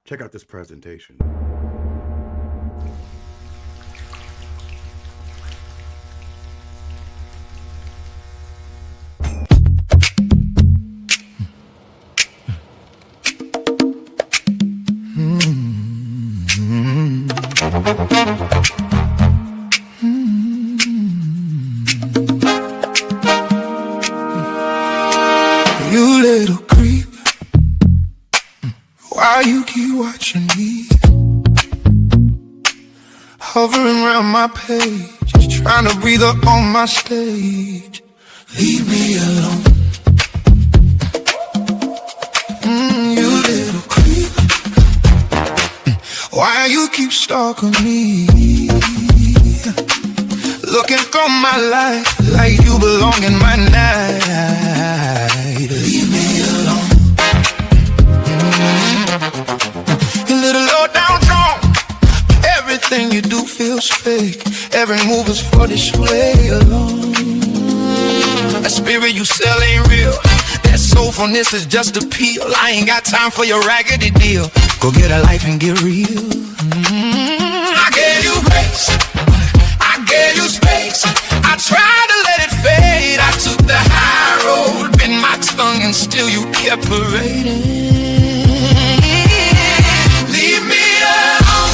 Check out this presentation. You little creep, why you keep watching me? Hovering around my page, trying to breathe up on my stage. Leave me alone. You little creep, why you keep stalking me? Looking through my life like you belong in my night. Leave me alone. You little low down drunk. Everything you do feels fake. Every move is for display alone. That spirit you sell ain't real. That soulfulness is just a peel. I ain't got time for your raggedy deal. Go get a life and get real. I gave you grace, I gave you space. I tried to let it fade. I took the high road, bit my tongue, and still you kept parading. Leave me alone.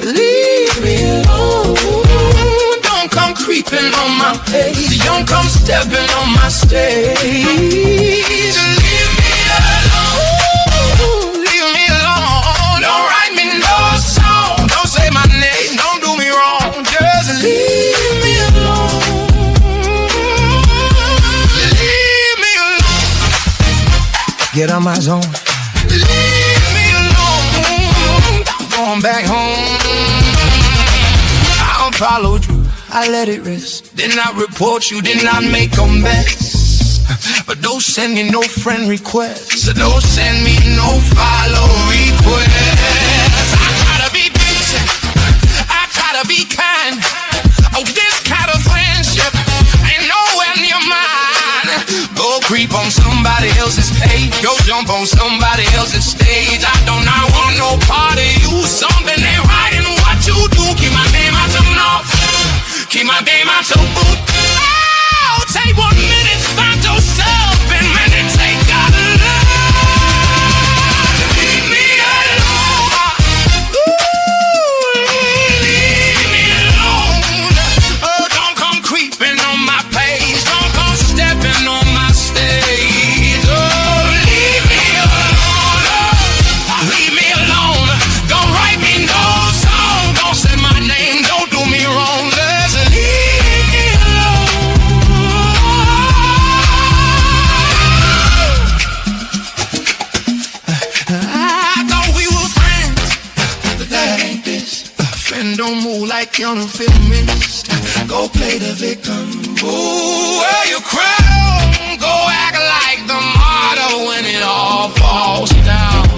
Leave me alone. Don't come creeping on my page. Don't come stepping on my stage. Leave me alone. Leave me alone. Don't write me no song. Don't say my name. Don't do me wrong. Just leave me alone. Leave me alone. Get on my zone. Leave me alone. I'm going back home. I unfollowed you. I let it rest. Did not report you. Did not make a mess. But don't send me no friend requests. So don't send me no follow requests. I try to be decent. I try to be kind. Oh, this kind of friendship ain't nowhere near mine. Go creep on somebody else's page. Go jump on somebody else's stage. I do not want no part of you. Something ain't right in what you do. Keep my name out your mouth. Keep my game out your boot. Oh, take 1 minute, find yourself and meditate. God love. Leave me alone. Ooh, leave me alone. Oh, don't come creeping on my page. Don't come stepping on my stage. Oh, leave me alone. Oh, leave me alone. Don't write me no song. Don't say my name. Don't do me wrong. Just leave me alone. I thought we were friends, but that ain't this. Friend don't move like you don't feel missed. Go play the victim. Ooh, wear your crown. Go act like the martyr when it all falls down.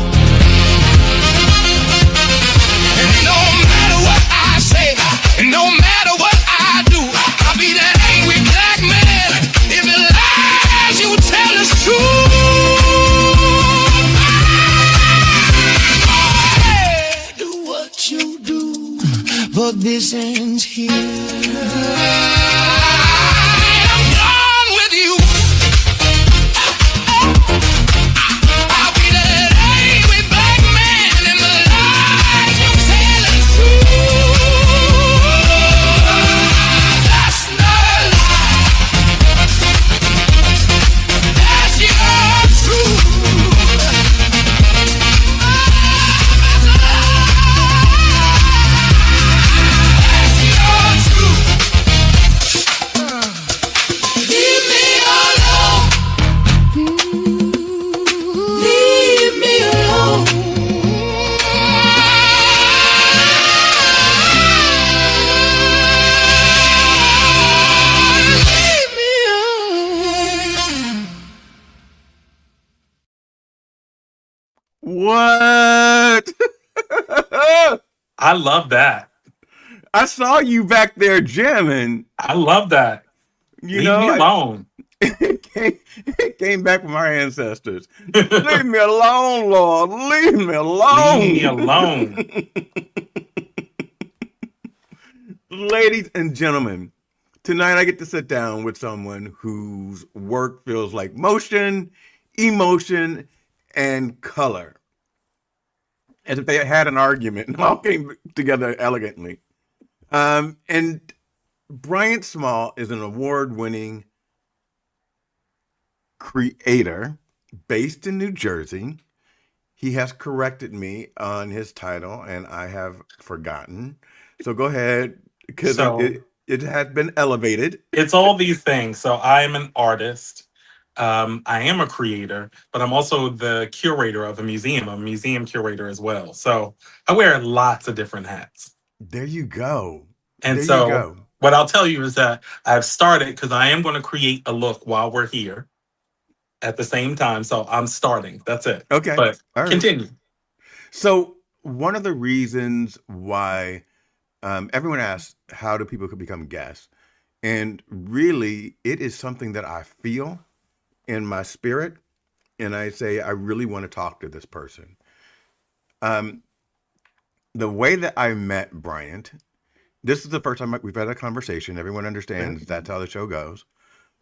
And no matter what I say, and no matter what I do, I'll be that angry black man. If it lies, you tell us true. Do what you do, but this ends here. I'm done with you. I'll be that angry black man, and the lies you tell is true. That's not a lie. That's your truth. That's your truth. Leave me alone. Leave me alone. Leave me alone. What? I love that. I saw you back there jamming. I love that. You Leave know, me alone. It came back from our ancestors. Leave me alone, Lord. Leave me Leave me alone. alone. Ladies and gentlemen, tonight I get to sit down with someone whose work feels like motion, emotion, and color. As if they had an argument and all came together elegantly. And Bryant Small is an award winning creator based in New Jersey. He has corrected me on his title, and I have forgotten. So go ahead, because So it has been elevated. it's all these things. So I'm an artist. I am a creator, but I'm also the curator of a museum. I'm a museum curator as well. So I wear lots of different hats. There you go. And There you so go. what I'll tell you is that I've started because I am going to create a look while we're here at the same time. So I'm starting. That's it. Okay. But All right. continue. So one of the reasons why everyone asks how do people could become guests, and really it is something that I feel in my spirit, and I say I really want to talk to this person. Um, the way that I met Bryant, this is the first time we've had a conversation. Everyone Yeah. understands that's how the show goes.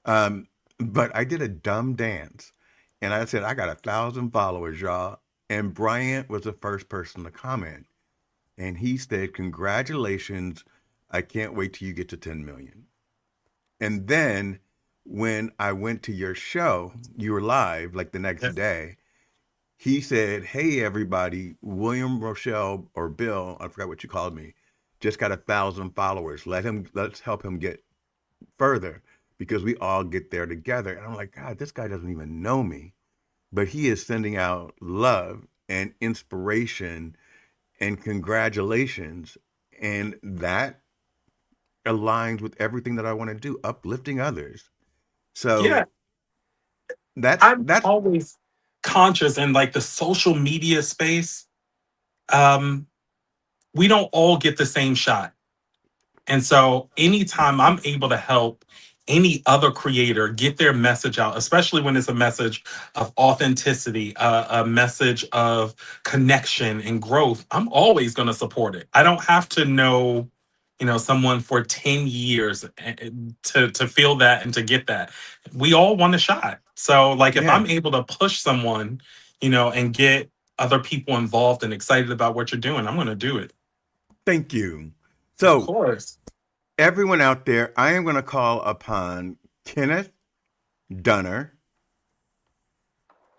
Um, but I did a dumb dance, and I said I got 1,000 followers, y'all. And Bryant was the first person to comment, and he said, "Congratulations! I can't wait till you get to 10 million." And then when I went to your show, you were live like the next Yeah. day. He said, "Hey everybody, William Rochelle or Bill, I forgot what you called me, just got 1,000 followers. Let's help him get further because we all get there together." And I'm like, God, this guy doesn't even know me, but he is sending out love and inspiration and congratulations, and that aligns with everything that I want to do, uplifting others. Yeah. So that's I'm that's always conscious in like the social media space. Um, we don't all get the same shot. And so anytime I'm able to help any other creator get their message out, especially when it's a message of authenticity, a message of connection and growth, I'm always going to support it. I don't have to know, someone for 10 years to feel that and to get that. We all want a shot. So like if yeah. I'm able to push someone, and get other people involved and excited about what you're doing, I'm going to do it. Thank you. Of So course. everyone out there, I am going to call upon Kenneth Dunner,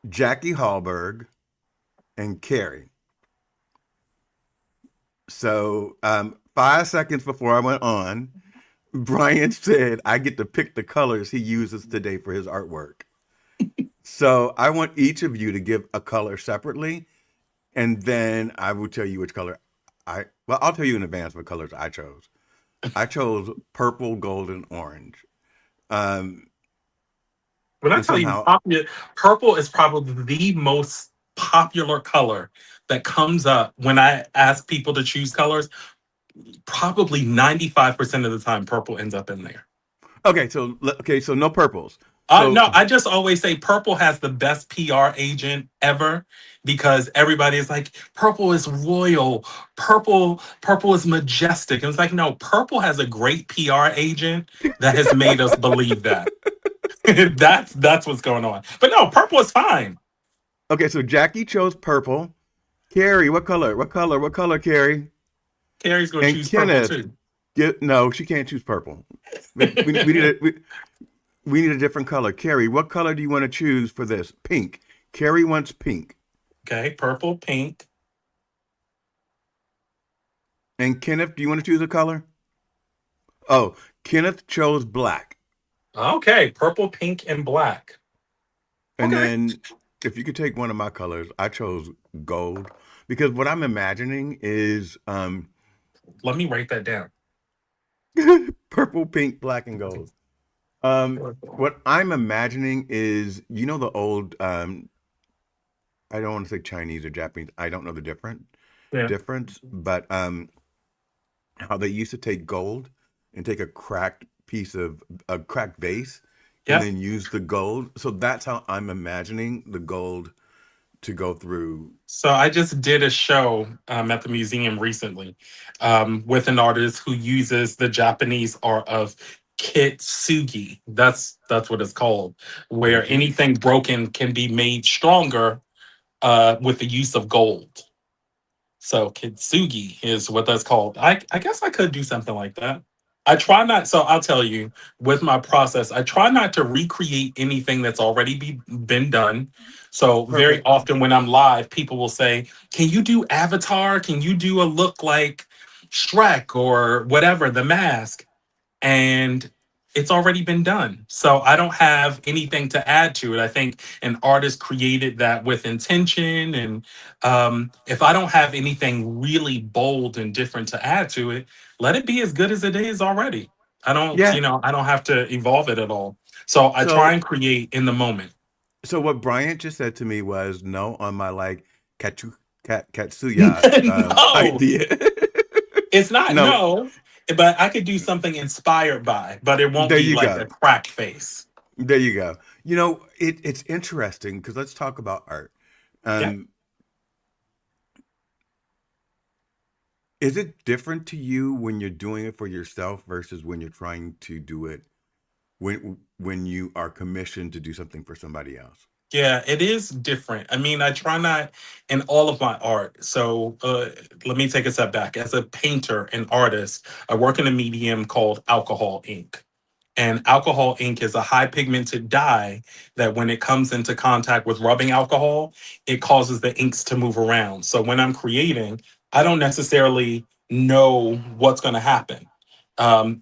Jackie Hallberg, and Carrie. So 5 seconds before I went on, Brian said I get to pick the colors he uses today for his artwork. So I want each of you to give a color separately, and then I will tell you which color I'll tell you in advance what colors I chose. I chose purple, gold, and orange. Um, When I and tell you somehow, purple is probably the most popular color that comes up when I ask people to choose colors. Probably 95% of the time, purple ends up in there. okay, so no purples. No, So I just always say purple has the best PR agent ever because everybody is like, purple is royal, purple is majestic. And it's like, no, purple has a great PR agent that has made us believe that. That's what's going on. But no, purple is fine. okay, so Jackie chose purple. Carrie, what color? What color? What color, Carrie? Carrie's gonna And choose purple Kenneth, too. no, she can't choose purple. We need we need a different color. Carrie, what color do you want to choose for this? Pink. Carrie wants pink. Okay, purple, pink. And Kenneth, do you want to choose a color? Oh, Kenneth chose black. Okay, purple, pink, and black. And Okay, then if you could take one of my colors, I chose gold because what I'm imagining is let me write that down. purple, pink, black, and gold. What I'm imagining is, the old, I don't want to say Chinese or Japanese. I don't know the Yeah. difference, but how they used to take gold and take a cracked vase and Yep. then use the gold. So that's how I'm imagining the gold to go through. So I just did a show at the museum recently with an artist who uses the Japanese art of kitsugi. That's what it's called, where Hmm. anything broken can be made stronger with the use of gold. So kintsugi is what that's called. I guess I could do something like that. I try not. So I'll tell you, with my process, I try not to recreate anything that's already been done. So very Perfect. often when I'm live, people will say, "Can you do Avatar? Can you do a look like Shrek or whatever, The Mask?" And it's already been done. So I don't have anything to add to it. I think an artist created that with intention. And if I don't have anything really bold and different to add to it, let it be as good as it is already. Yeah. I don't have to evolve it at all. So I try So and create in the moment. so what Bryant just said to me was no on my like Katsuya No, idea. it's not No, no, but I could do something inspired by, but it won't there be you like a go. crack face. There you go. It's interesting because let's talk about art. Yep. Um, is it different to you when you're doing it for yourself versus when you're trying to do it when you are commissioned to do something for somebody else? Yeah, it is different. I mean, I try not in all of my art. So let me take a step back. As a painter and artist, I work in a medium called alcohol ink. And alcohol ink is a high pigmented dye that when it comes into contact with rubbing alcohol, it causes the inks to move around. So when I'm creating, I don't necessarily know what's going to happen.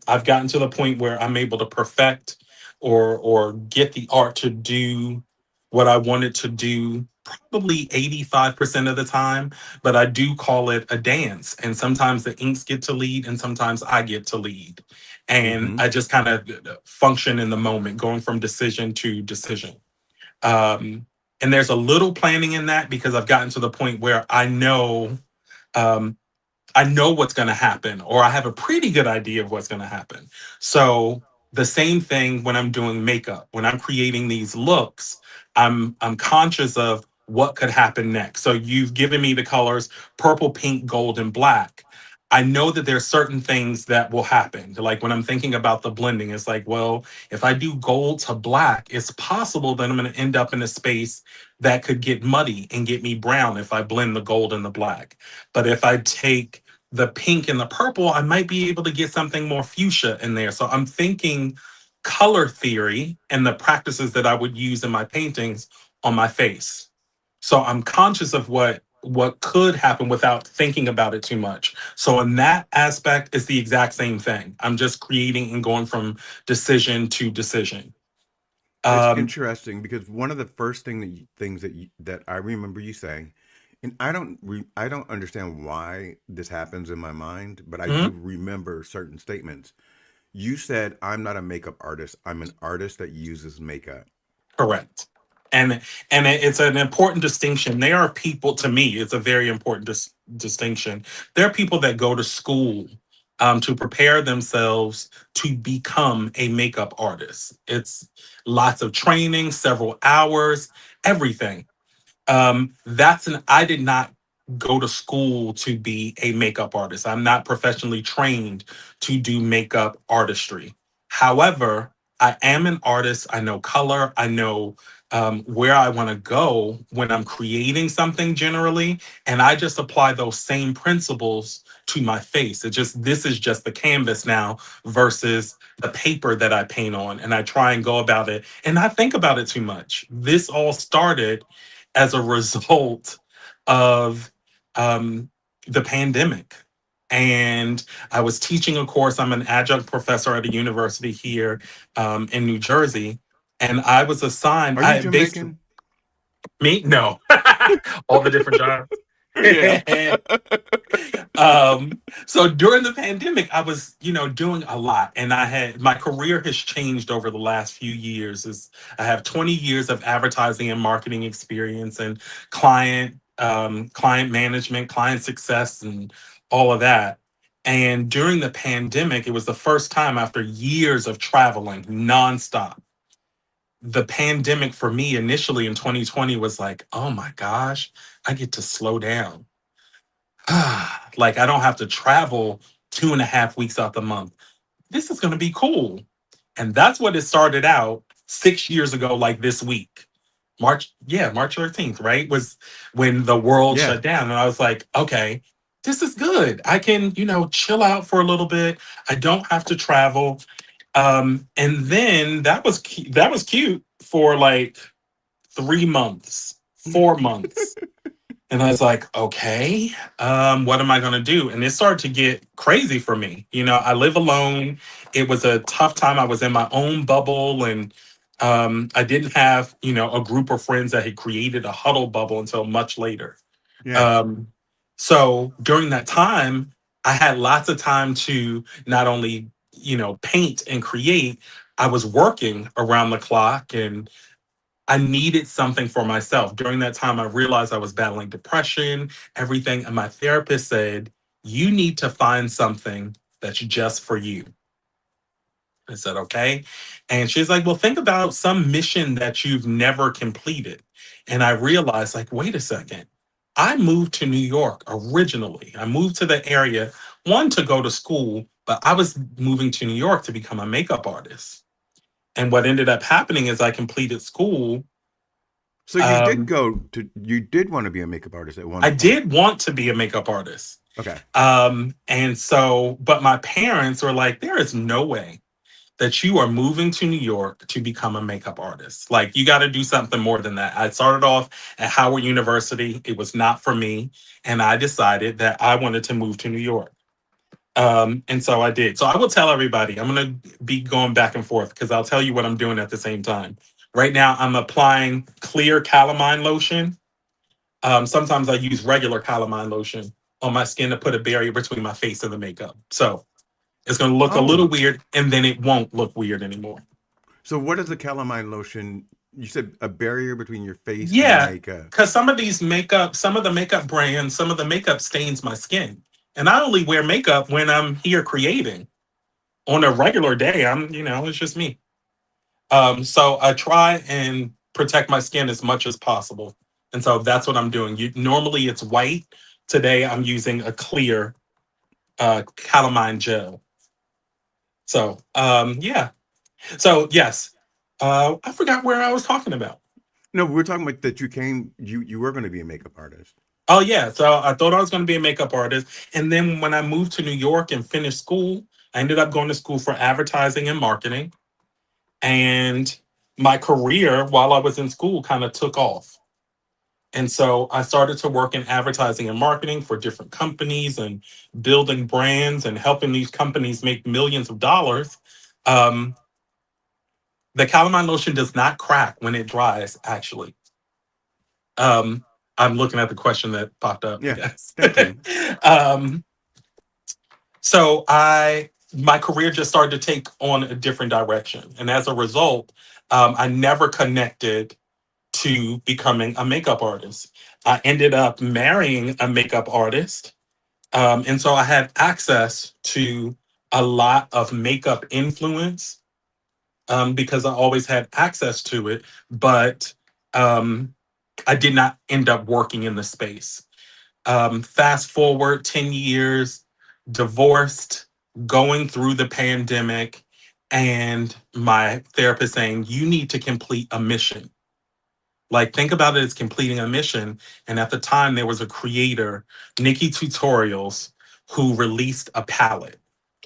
I've gotten to the point where I'm able to perfect or get the art to do what I want it to do probably 85% of the time, but I do call it a dance. And sometimes the inks get to lead and sometimes I get to lead. And Mm-hmm. I just kind of function in the moment, going from decision to decision. Um, and there's a little planning in that because I've gotten to the point where um, I know what's going to happen, or I have a pretty good idea of what's going to happen. So the same thing when I'm doing makeup, when I'm creating these looks, I'm conscious of what could happen next. So you've given me the colors purple, pink, gold, and black. I know that there's certain things that will happen. Like when I'm thinking about the blending, it's like, well, if I do gold to black, it's possible that I'm going to end up in a space that could get muddy and get me brown if I blend the gold and the black. But if I take the pink and the purple, I might be able to get something more fuchsia in there. So I'm thinking color theory and the practices that I would use in my paintings on my face. So I'm conscious of what could happen without thinking about it too much. So in that aspect, it's the exact same thing. I'm just creating and going from decision to decision. It's Um, interesting because one of the first things that I remember you saying, and I don't understand why this happens in my mind, but I do mhm. remember certain statements. You said, "I'm not a makeup artist. I'm an artist that uses makeup." Correct. And it's an important distinction. There are people, to me, it's a very important distinction. There are people that go to school to prepare themselves to become a makeup artist. It's lots of training, several hours, everything. That's an I did not go to school to be a makeup artist. I'm not professionally trained to do makeup artistry. However, I am an artist. I know color. I know where I want to go when I'm creating something generally, and I just apply those same principles to my face. It just this is just the canvas now versus the paper that I paint on, and I try and go about it, and I think about it too much. This all started as a result of um, the pandemic. And I was teaching a course. I'm an adjunct professor at a university here in New Jersey. And I was assigned, Are you I basically, Jamaican? me? No, all the different jobs. Yeah. So during the pandemic, I was, doing a lot, and I had my career has changed over the last few years. Is I have 20 years of advertising and marketing experience and client management, client success, and all of that. And during the pandemic, it was the first time after years of traveling nonstop. the pandemic for me initially in 2020 was like, oh my gosh, I get to slow down. Like I don't have to travel 2.5 weeks out the month. This is going to be cool. And that's what it started out 6 years ago, like this week. March 13th, right? Was when the world Yeah. shut down. And I was like, okay, this is good. I can, chill out for a little bit. I don't have to travel. And then that was cute for like 3 months, 4 months. And I was like, okay, what am I going to do? And it started to get crazy for me. I live alone. It was a tough time. I was in my own bubble and I didn't have, a group of friends that had created a huddle bubble until much later. Yeah. Um, so during that time, I had lots of time to not only, paint and create, I was working around the clock and I needed something for myself. During that time, I realized I was battling depression, everything. And my therapist said, you need to find something that's just for you. I said, okay. And she's like, well, think about some mission that you've never completed. And I realized, like, wait a second. I moved to New York originally. I moved to the area, one, to go to school, but I was moving to New York to become a makeup artist. And what ended up happening is I completed school. So Um, you did want to be a makeup artist at one I point. did want to be a makeup artist. Okay. And so, but my parents were like, there is no way that you are moving to New York to become a makeup artist. Like, you got to do something more than that. I started off at Howard University. It was not for me. And I decided that I wanted to move to New York. And so I did. So I will tell everybody, I'm going to be going back and forth because I'll tell you what I'm doing at the same time. Right now, I'm applying clear calamine lotion. Sometimes I use regular calamine lotion on my skin to put a barrier between my face and the makeup. So it's going to look a little Oh, weird and then it won't look weird anymore. so what is the calamine lotion? You said a barrier between your face and the Yeah, makeup. because some of the makeup brands, some of the makeup stains my skin. And I only wear makeup when I'm here creating. On a regular day, it's just me. So I try and protect my skin as much as possible. And so that's what I'm doing. Normally it's white. Today I'm using a clear calamine gel. So yeah. So yes. I forgot where I was talking about. No, we're talking about that you were going to be a makeup artist. Oh yeah. So I thought I was going to be a makeup artist. And then when I moved to New York and finished school, I ended up going to school for advertising and marketing. And my career while I was in school kind of took off. And so I started to work in advertising and marketing for different companies and building brands and helping these companies make millions of dollars. Um, the calamine lotion does not crack when it dries, actually. Um, I'm looking at the question that popped up, I Yeah. guess. Thank you. um, so my career just started to take on a different direction. And as a result, I never connected to becoming a makeup artist. I ended up marrying a makeup artist. And so I had access to a lot of makeup influence because I always had access to it. But um, I did not end up working in the space. Fast forward 10 years, divorced, going through the pandemic, and my therapist saying, you need to complete a mission. Like, think about it as completing a mission. And at the time, there was a creator, Nikki Tutorials, who released a palette,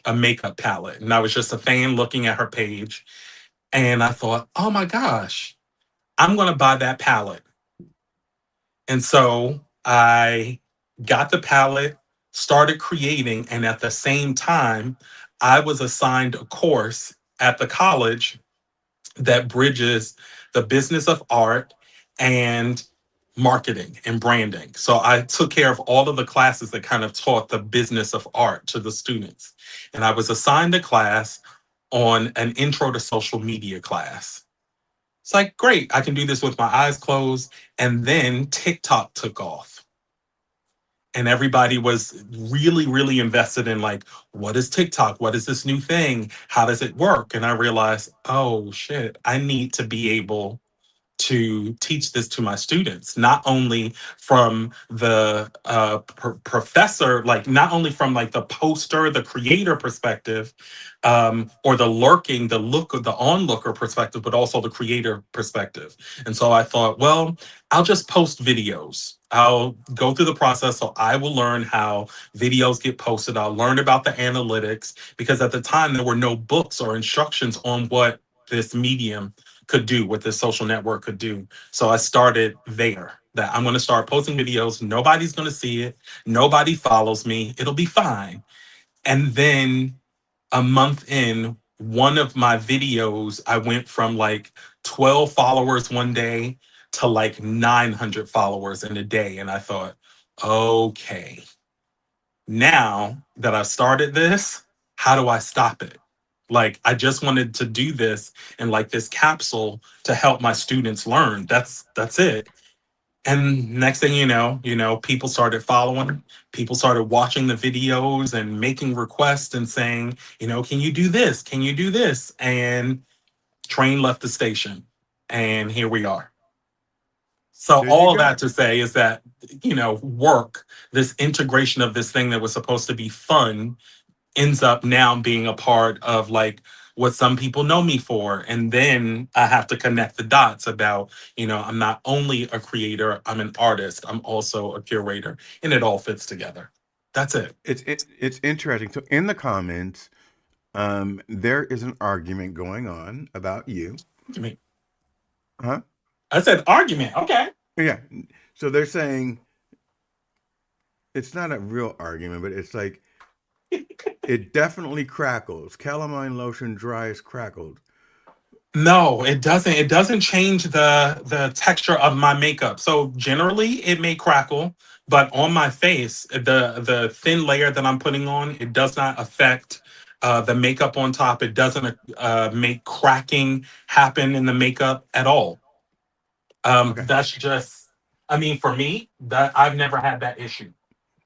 a makeup palette. And I was just a fan looking at her page. And I thought, oh my gosh, I'm going to buy that palette. And so I got the palette, started creating. And at the same time, I was assigned a course at the college that bridges the business of art and marketing and branding. So I took care of all of the classes that kind of taught the business of art to the students. And I was assigned a class on an intro to social media class. It's like, great, I can do this with my eyes closed. And then TikTok took off. and everybody was really, really invested in like, what is TikTok? What is this new thing? How does it work? And I realized, oh shit, I need to be able to teach this to my students, not only from the professor, like not only from like the poster, the creator perspective, or the lurking, the look of the onlooker perspective, but also the creator perspective. And so I thought, well, I'll just post videos. I'll go through the process, so I will learn how videos get posted. I'll learn about the analytics, because at the time there were no books or instructions on what this medium could do, what this social network could do. So I started there, that I'm going to start posting videos. Nobody's going to see it. Nobody follows me. It'll be fine. And then a month in, one of my videos, I went from like 12 followers one day to like 900 followers in a day. And I thought, okay, now that I've started this, how do I stop it? Like, I just wanted to do this in like this capsule to help my students learn. That's it. And next thing people started following, people started watching the videos and making requests and saying, can you do this? Can you do this? And train left the station. And here we are. So There you all go. that to say is that, work, this integration of this thing that was supposed to be fun ends up now being a part of like what some people know me for. And then I have to connect the dots about, I'm not only a creator, I'm an artist, I'm also a curator, and it all fits together. That's it. It's interesting. So in the comments, there is an argument going on about you. I mean, Huh? I said argument. Okay. Yeah. So they're saying it's not a real argument, but it's like it definitely crackles. Calamine lotion dries crackled. No, it doesn't. It doesn't change the texture of my makeup. So generally it may crackle, but on my face, the thin layer that I'm putting on, it does not affect the makeup on top. It doesn't make cracking happen in the makeup at all. Okay. That's just, I mean, for me, that I've never had that issue.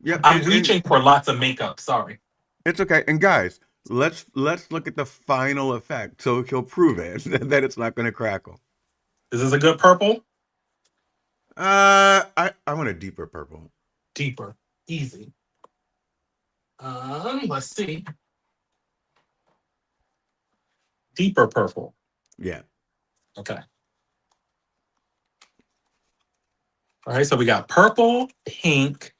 Yep. I'm And reaching for lots of makeup. Sorry. it's okay. And guys, let's look at the final effect. So he'll prove it that it's not going to crackle. Is this a good purple? I want a deeper purple. Deeper. Easy. Let's see. Deeper purple. Yeah. Okay. All right. So we got purple, pink,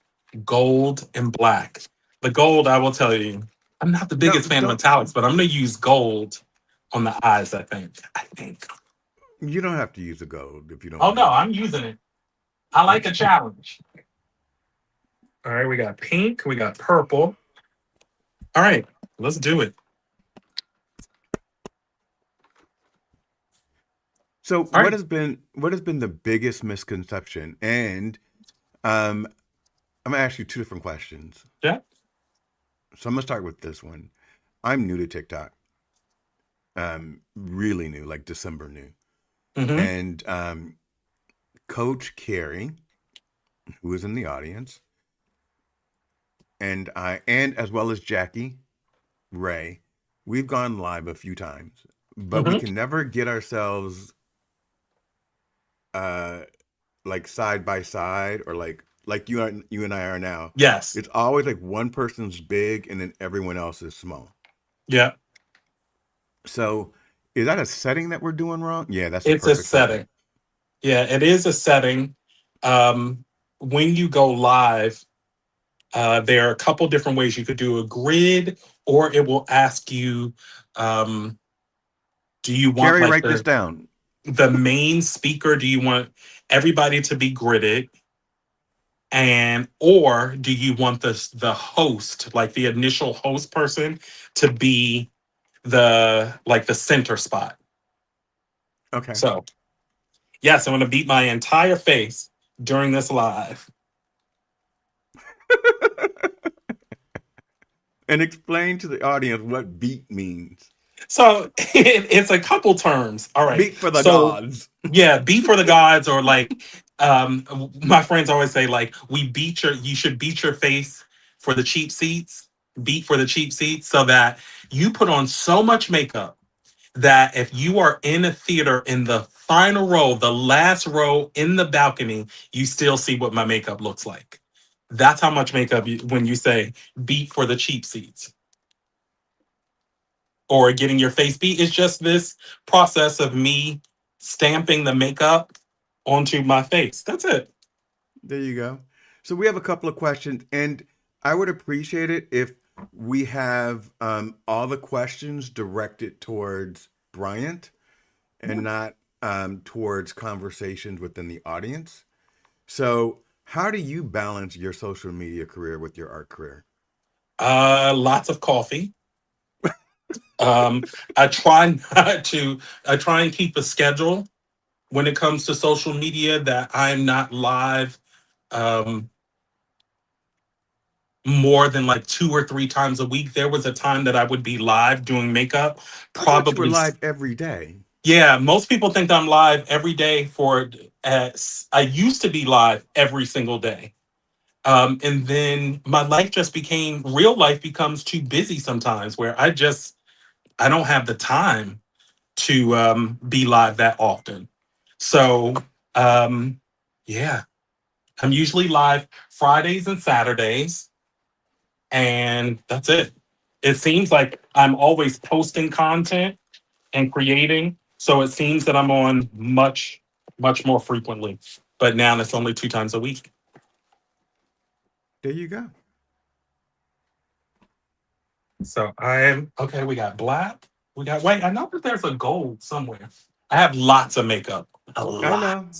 gold, and black. The gold, I will tell you, I'm not the No, biggest fan of don't. metallics, but I'm going to use gold on the eyes, I think. You don't have to use the gold if you don't Oh, no, want I'm using it. I like a challenge. All right. We got pink. We got purple. All right. Let's do it. So All right. what has been the biggest misconception? And um, I'm gonna ask you two different questions. Yeah. So I'm gonna start with this one. I'm new to TikTok. Really new, like December new. Mm-hmm. And Coach Carrie, who is in the audience, and as well as Jackie Ray, we've gone live a few times, but we Mm-hmm. can never get ourselves uh like side by side or like you and I are now. Yes. It's always like one person's big and then everyone else is small. Yeah. So is that a setting that we're doing wrong? Yeah, that's the It's a perfect setting. setting. Yeah, it is a setting. Um, when you go live, there are a couple different ways you could do a grid, or it will ask you, um, do you want Carrie, like write this down. the main speaker? Do you want everybody to be gridded? And or do you want the host, like the initial host person, to be the center spot? Okay. So yes, I'm gonna beat my entire face during this live. And explain to the audience what beat means. So it's a couple terms. All right. Beat for the So gods. yeah, beat for the gods, or like My friends always say like you should beat your face for the cheap seats, beat for the cheap seats, so that you put on so much makeup that if you are in a theater in the final row, the last row in the balcony, you still see what my makeup looks like. That's how much makeup when you say beat for the cheap seats or getting your face beat. It's just this process of me stamping the makeup onto my face. That's it. There you go. So we have a couple of questions, and I would appreciate it if we have all the questions directed towards Bryant and not towards conversations within the audience. So, how do you balance your social media career with your art career? Lots of coffee. Um, I try not to. I try and keep a schedule when it comes to social media that I'm not live um, more than like 2 or 3 times a week. There was a time that I would be live doing makeup, I thought you were probably. live every day. Yeah, most people think I'm live every day for. I used to be live every single day. And then my life just became real life becomes too busy sometimes where I don't have the time to be live that often. So um, yeah, I'm usually live Fridays and Saturdays, and that's it. It seems like I'm always posting content and creating, so it seems that I'm on much more frequently. But now it's only 2 times a week. There you go. So I'm okay. We got black. We got wait. I know that there's a gold somewhere. I have lots of makeup. A I lot know.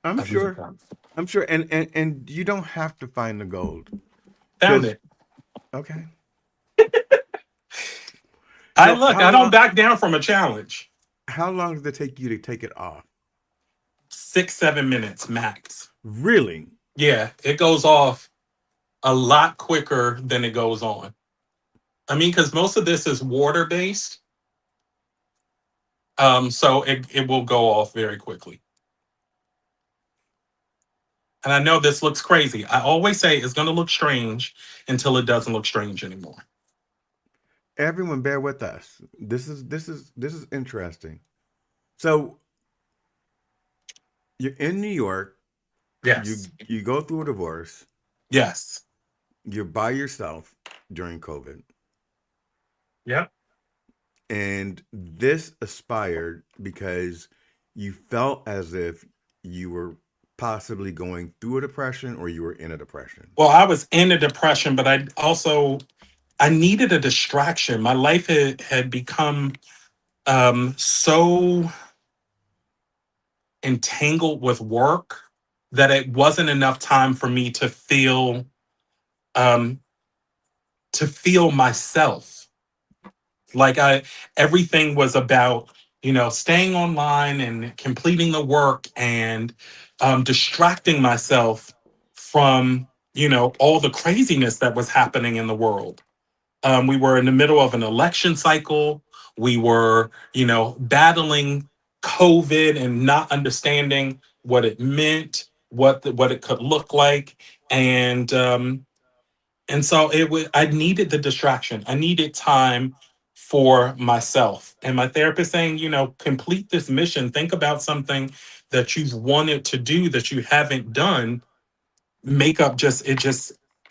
I'm of sure. makeup. I'm sure. And you don't have to find the gold Found because it. okay. I So look. I don't back down from a challenge. how long does it take you to take it off? 6 7 minutes max. Really? Yeah, it goes off a lot quicker than it goes on. I mean, because most of this is water based, so it will go off very quickly. And I know this looks crazy. I always say it's going to look strange until it doesn't look strange anymore. Everyone bear with us. This is interesting. So you're in New York, Yes. you go through a divorce, Yes. you're by yourself during COVID, Yep. and this aspired because you felt as if you were possibly going through a depression or you were in a depression. Well, I was in a depression, but I needed a distraction. My life had become so entangled with work that it wasn't enough time for me um to feel myself. Like I everything was about, staying online and completing the work and distracting myself from, all the craziness that was happening in the world. We were in the middle of an election cycle. We were, battling COVID and not understanding what it meant, what it could look like, and so I needed the distraction. I needed time for myself. And my therapist saying, complete this mission. Think about something that you've wanted to do that you haven't done. Makeup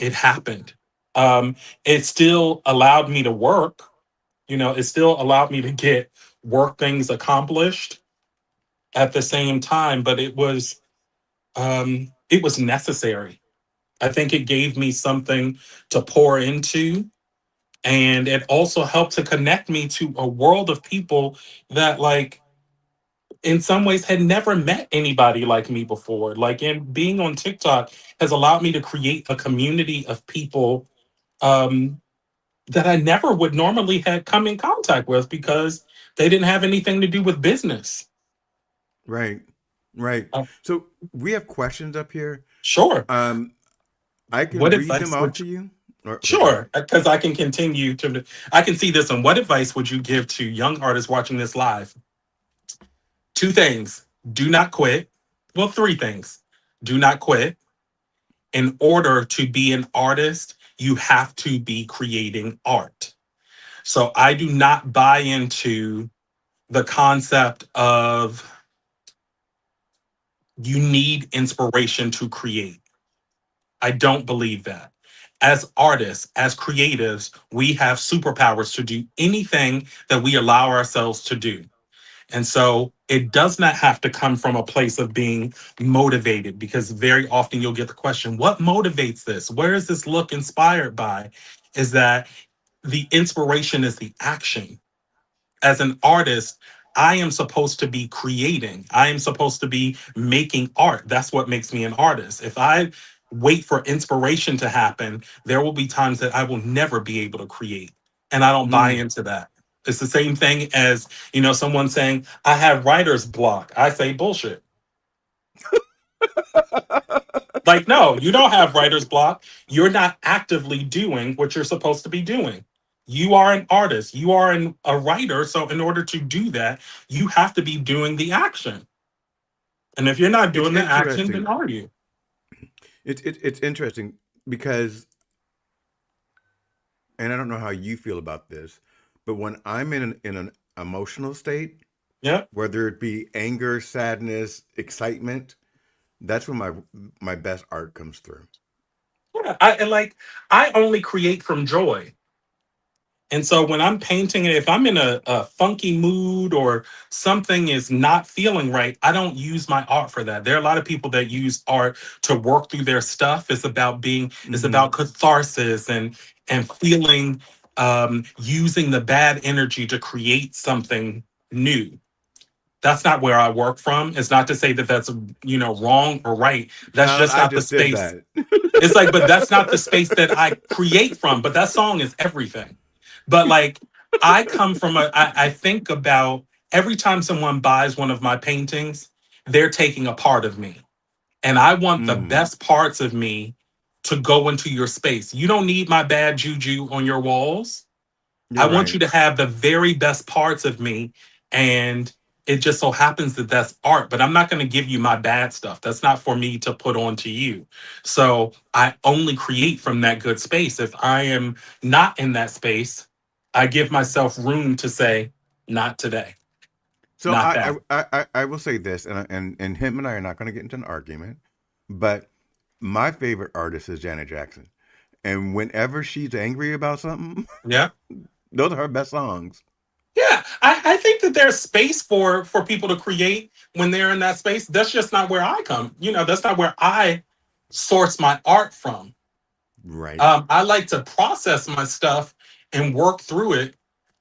it happened. Um, it still allowed me to work, it still allowed me to get work things accomplished at the same time, but it was necessary. I think it gave me something to pour into, and it also helped to connect me to a world of people that, like, in some ways had never met anybody like me before. Like, in being on TikTok has allowed me to create a community of people um that I never would normally have come in contact with because they didn't have anything to do with business. Right. Right. uh, So we have questions up here. sure. Um, I can What read them advice off would to you. Or, okay, go ahead. Sure, because I can continue to. I can see this. And what advice would you give to young artists watching this live? Two things: do not quit. Well, three things: Do not quit. In order to be an artist, you have to be creating art. So I do not buy into the concept of you need inspiration to create. I don't believe that. As artists, as creatives, we have superpowers to do anything that we allow ourselves to do. And so it does not have to come from a place of being motivated, because very often you'll get the question, what motivates this? Where is this look inspired by? Is that the inspiration is the action. As an artist, I am supposed to be creating. I am supposed to be making art. That's what makes me an artist. If I wait for inspiration to happen, there will be times that I will never be able to create. And I don't buy Mm. into that. It's the same thing as, someone saying, I have writer's block. I say bullshit. Like, no, you don't have writer's block. You're not actively doing what you're supposed to be doing. You are an artist. You are a writer. So, in order to do that, you have to be doing the action. And if you're not It's doing the action, then interesting. are you? It's interesting because, and I don't know how you feel about this, but when I'm in an emotional state, Yeah. whether it be anger, sadness, excitement, that's when my best art comes through. Yeah. I only create from joy. And so when I'm painting it, if I'm in a funky mood or something is not feeling right, I don't use my art for that. There are a lot of people that use art to work through their stuff. It's Hmm. about catharsis and feeling, using the bad energy to create something new. That's not where I work from. It's not to say that that's wrong or right. That's Child, just I not the just did space. that. It's like, but that's not the space that I create from. But that song is everything. But like, I come from I think about every time someone buys one of my paintings, they're taking a part of me. And I want the Mm, best parts of me to go into your space. You don't need my bad juju on your walls. you're I want right. you to have the very best parts of me. And it just so happens that that's art, but I'm not going to give you my bad stuff. That's not for me to put on to you. So I only create from that good space. If I am not in that space, I give myself room to say, not today, So not I, that. I will say this, and him and I are not going to get into an argument, but my favorite artist is Janet Jackson, and whenever she's angry about something, Yeah. those are her best songs. Yeah. I think that there's space for people to create when they're in that space. That's just not where I come. That's not where I source my art from. Right. I like to process my stuff and work through it,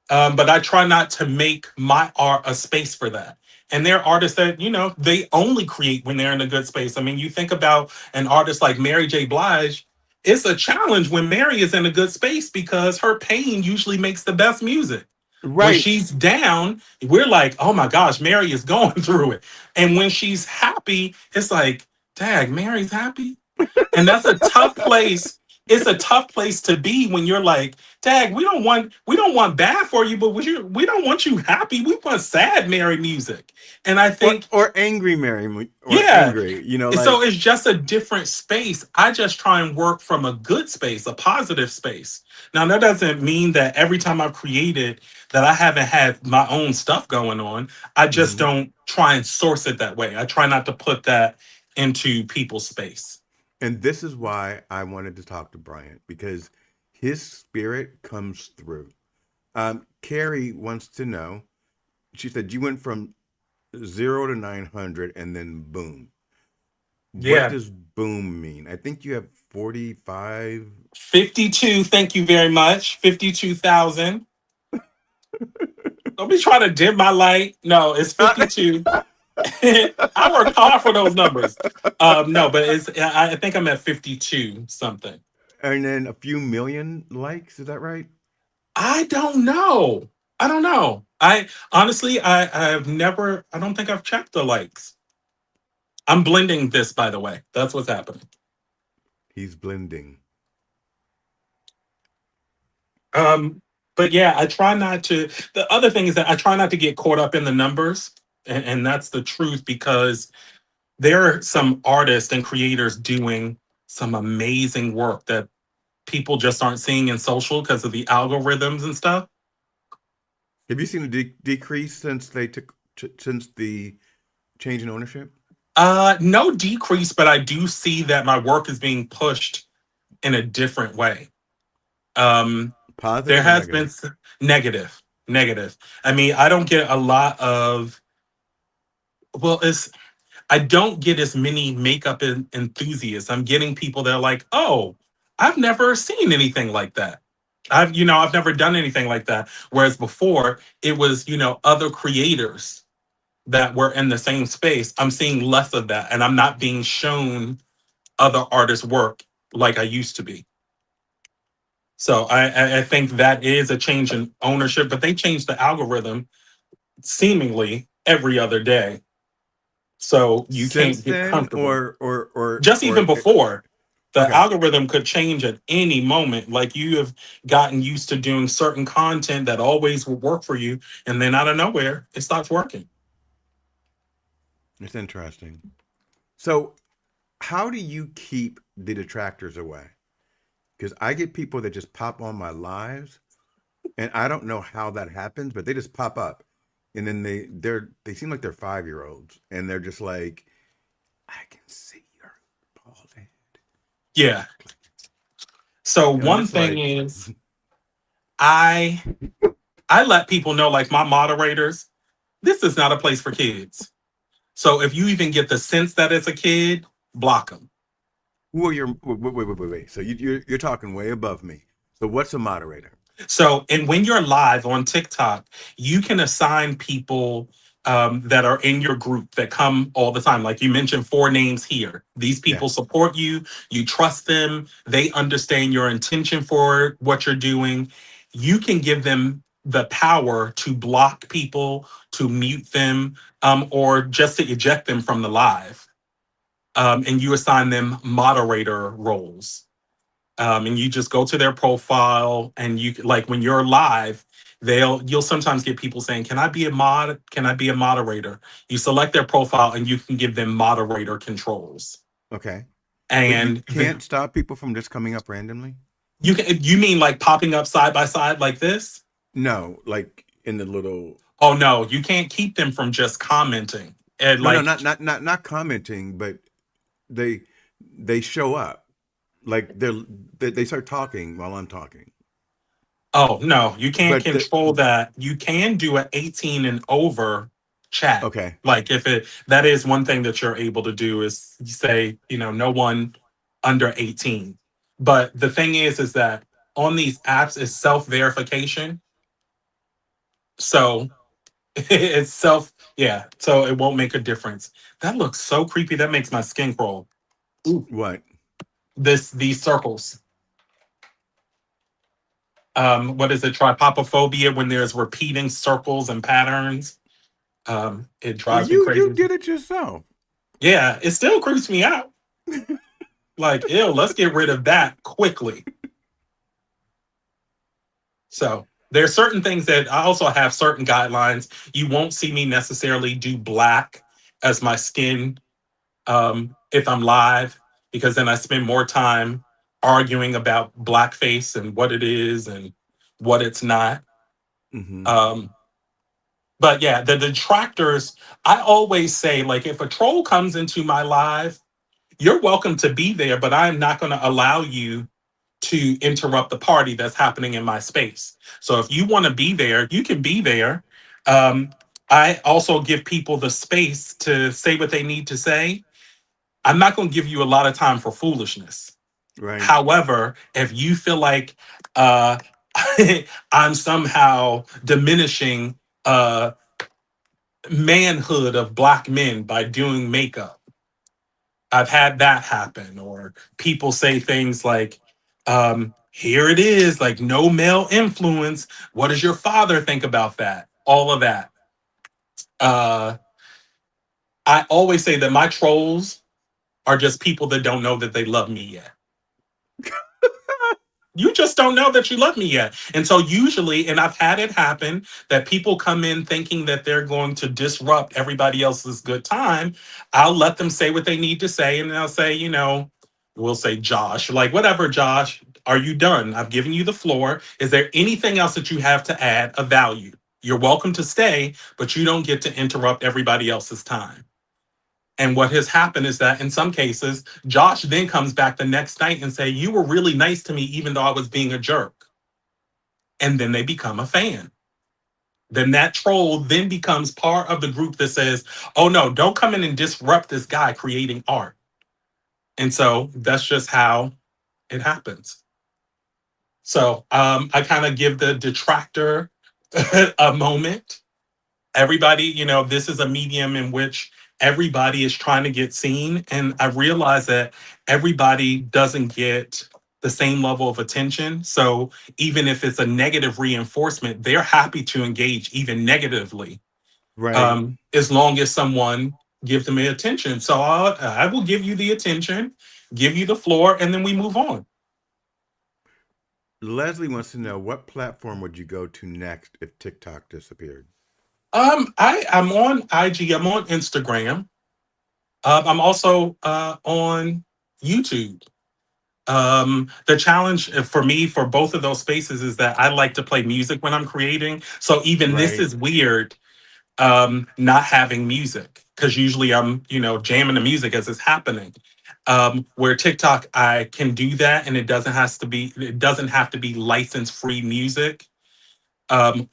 but I try not to make my art a space for that. And there are artists that they only create when they're in a good space. I mean, you think about an artist like Mary J. Blige. It's a challenge when Mary is in a good space because her pain usually makes the best music. When Right. she's down, we're like, oh my gosh, Mary is going through it. And when she's happy, it's like, dang, Mary's happy, and that's a tough place. It's a tough place to be when you're like, Dag, we don't want bad for you, but we don't want you happy. We want sad Mary music. And I or think, or angry Mary or yeah. angry, So like. it's just a different space. I just try and work from a good space, a positive space. Now that doesn't mean that every time I've created that I haven't had my own stuff going on. I just Mhm. don't try and source it that way. I try not to put that into people's space. And this is why I wanted to talk to Bryant, because his spirit comes through. Carrie wants to know. She said you went from 0 to 900 and then boom. What Yeah. does boom mean? I think you have 45. 52, thank you very much. 52,000. Don't be trying to dim my light. No, it's 52. I worked hard for those numbers. No, but I think I'm at 52 something. And then a few million likes. Is that right? I don't know. I don't know. I honestly, I don't think I've checked the likes. I'm blending this, by the way. That's what's happening. He's blending. Um, but yeah, I try not to. The other thing is that I try not to get caught up in the numbers, and that's the truth, because there are some artists and creators doing some amazing work that people just aren't seeing in social because of the algorithms and stuff. Have you seen a decrease since they took since the change in ownership? No decrease, but I do see that my work is being pushed in a different way. Um, there Positive or has been negative? negative, negative. I mean, I don't get a lot of, well, it's, I don't get as many makeup enthusiasts. I'm getting people that are like, oh, I've never seen anything like that. I've never done anything like that. Whereas before, it was, other creators that were in the same space. I'm seeing less of that, and I'm not being shown other artists' work like I used to be. So I think that is a change in ownership, but they change the algorithm seemingly every other day. So you Since can't get then, comfortable. or Just even before, the okay, algorithm could change at any moment. Like you have gotten used to doing certain content that always will work for you, and then out of nowhere, it stops working. it's interesting. So, how do you keep the detractors away? Because I get people that just pop on my lives, and I don't know how that happens, but they just pop up, and then they seem like they're 5 year olds, and they're just like, I can see your bald head. Yeah. So I'm one just thing like, is I I let people know, like my moderators, this is not a place for kids. So if you even get the sense that it's a kid, block them. who are your wait. So you're talking way above me. So what's a moderator? So, and when you're live on TikTok, you can assign people that are in your group that come all the time. Like you mentioned, four names here. These Yeah. people support you, you trust them, they understand your intention for what you're doing. You can give them the power to block people, to mute them, or just to eject them from the live. And you assign them moderator roles, and you just go to their profile and you like when you're live, you'll sometimes get people saying, can I be a mod, can I be a moderator? You select their profile and you can give them moderator controls. Okay. But you And can't stop people from just coming up randomly? you mean like popping up side by side like this? No, like in the little Oh no, you can't keep them from just commenting and no, no, like, not commenting, but they they show up. Like they start talking while I'm talking. oh no, you can't But the control that. You can do an 18 and over chat. okay. Like if it that is one thing that you're able to do is you say, no one under 18. But the thing is that on these apps is self-verification. So it's yeah, so it won't make a difference. That looks so creepy. That makes my skin crawl. Ooh, What? these circles. What is it? Trypopophobia, when there's repeating circles and patterns. It Well, drives me you crazy. did it yourself. Yeah, it still creeps me out. Like, ew, let's get rid of that quickly. So there's certain things that I also have certain guidelines. You won't see me necessarily do black as my skin if I'm live, because then I spend more time arguing about blackface and what it is and what it's not. Hmm. Um, but yeah, the detractors, I always say, like, if a troll comes into my live, you're welcome to be there, but I'm not going to allow you to interrupt the party that's happening in my space. So if you want to be there, you can be there. Um, I also give people the space to say what they need to say. I'm not going to give you a lot of time for foolishness. Right. However, if you feel like uh, I'm somehow diminishing manhood of black men by doing makeup, I've had that happen. Or people say things like, here it is, like no male influence. What does your father think about that? All of that. Uh, I always say that my trolls are just people that don't know that they love me yet. You just don't know that you love me yet. And so usually, and I've had it happen that people come in thinking that they're going to disrupt everybody else's good time. I'll let them say what they need to say, and they'll say, we'll say, Josh, like, whatever, Josh, are you done? I've given you the floor. Is there anything else that you have to add of value? You're welcome to stay, but you don't get to interrupt everybody else's time. And what has happened is that in some cases, Josh then comes back the next night and say, "You were really nice to me, even though I was being a jerk." And then they become a fan. Then that troll then becomes part of the group that says, "Oh no, don't come in and disrupt this guy creating art." And so that's just how it happens. So I kind of give the detractor a moment. Everybody, this is a medium in which everybody is trying to get seen. And I realize that everybody doesn't get the same level of attention. So even if it's a negative reinforcement, they're happy to engage even negatively, Right. as long as someone gives them attention. So I will give you the attention, give you the floor, and then we move on. Leslie wants to know what platform would you go to next if TikTok disappeared? I'm on IG, I'm on Instagram. I'm also on YouTube. The challenge for me for both of those spaces is that I like to play music when I'm creating. So even this Right. is weird, not having music, because usually I'm, jamming the music as it's happening. Where TikTok, I can do that, and it doesn't have to be license free music.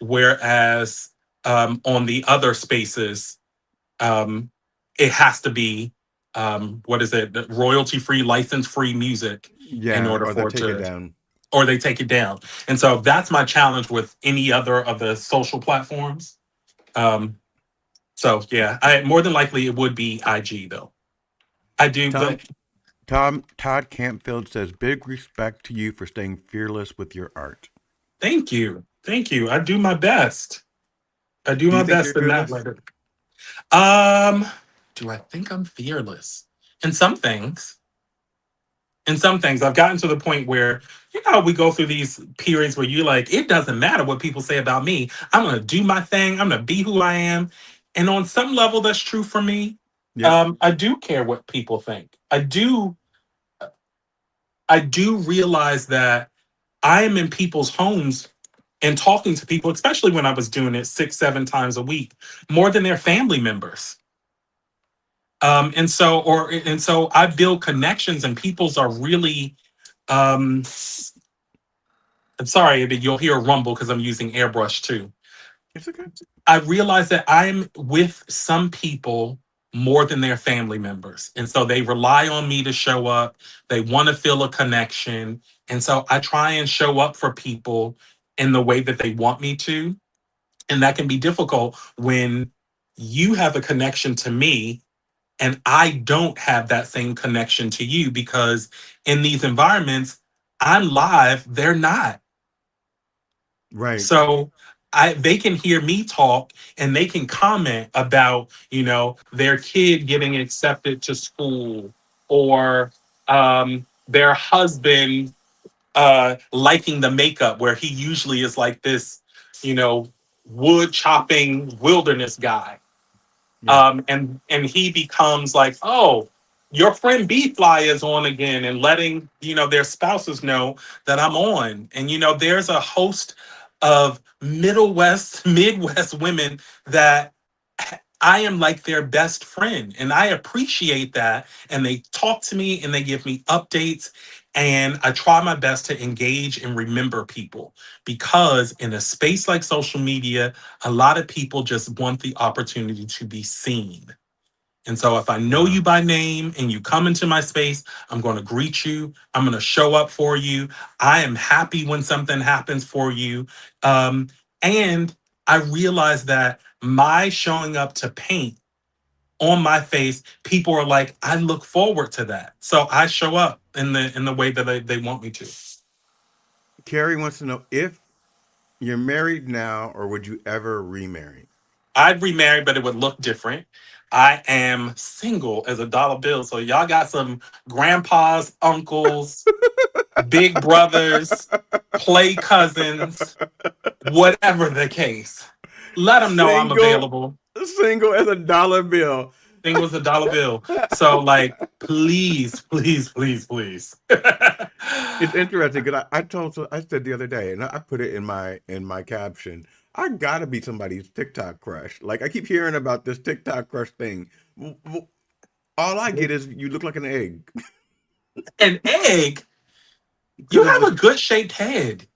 Whereas on the other spaces, um, it has to be, what is it, royalty free, license free music in Yeah, order or they'll for it take it to, down. or they take it down. And so that's my challenge with any other of the social platforms. Um, so yeah, I more than likely it would be IG though. I do, Tom but Todd Campfield says big respect to you for staying fearless with your art. thank you, thank you. I do my best. I do Do you my think you're best in that fearless? letter. Um, do I think I'm fearless in some things? In some things, I've gotten to the point where, how we go through these periods where you're like, it doesn't matter what people say about me. I'm going to do my thing. I'm going to be who I am. And on some level, that's true for me. Yep. I do care what people think. I do realize that I am in people's homes and talking to people, especially when I was doing it 6, 7 times a week, more than their family members. And so I build connections, and people's are really, um, I'm sorry, but you'll hear a rumble because I'm using airbrush too. It's okay. I realize that I'm with some people more than their family members. And so they rely on me to show up. They want to feel a connection. And so I try and show up for people in the way that they want me to. And that can be difficult when you have a connection to me and I don't have that same connection to you, because in these environments, I'm live, they're not. Right. So they can hear me talk and they can comment about, their kid getting accepted to school, or their husband liking the makeup, where he usually is like this, you know, wood chopping wilderness guy. Yeah. And he becomes like, oh, your friend B Fly is on again, and letting their spouses know that I'm on. And there's a host of Middle West, Midwest women that I am like their best friend, and I appreciate that. And they talk to me and they give me updates, and I try my best to engage and remember people, because in a space like social media, a lot of people just want the opportunity to be seen. And so if I know Wow. you by name and you come into my space, I'm going to greet you. I'm going to show up for you. I am happy when something happens for you. Um, and I realize that my showing up to paint on my face, people are like, I look forward to that. So I show up in the way that they want me to. Carrie wants to know if you're married now or would you ever remarry? I'd remarry, but it would look different. I am single as a dollar bill. So y'all got some grandpas, uncles. big brothers, play cousins, whatever the case. Let them know I'm Single, available. single as a dollar bill. Thing was a dollar bill. So like, please, please, please, please. It's interesting because I said the other day, and I put it in my caption. I gotta be somebody's TikTok crush. Like I keep hearing about this TikTok crush thing. All I get is you look like an egg An egg? You because of have this. a good shaped head.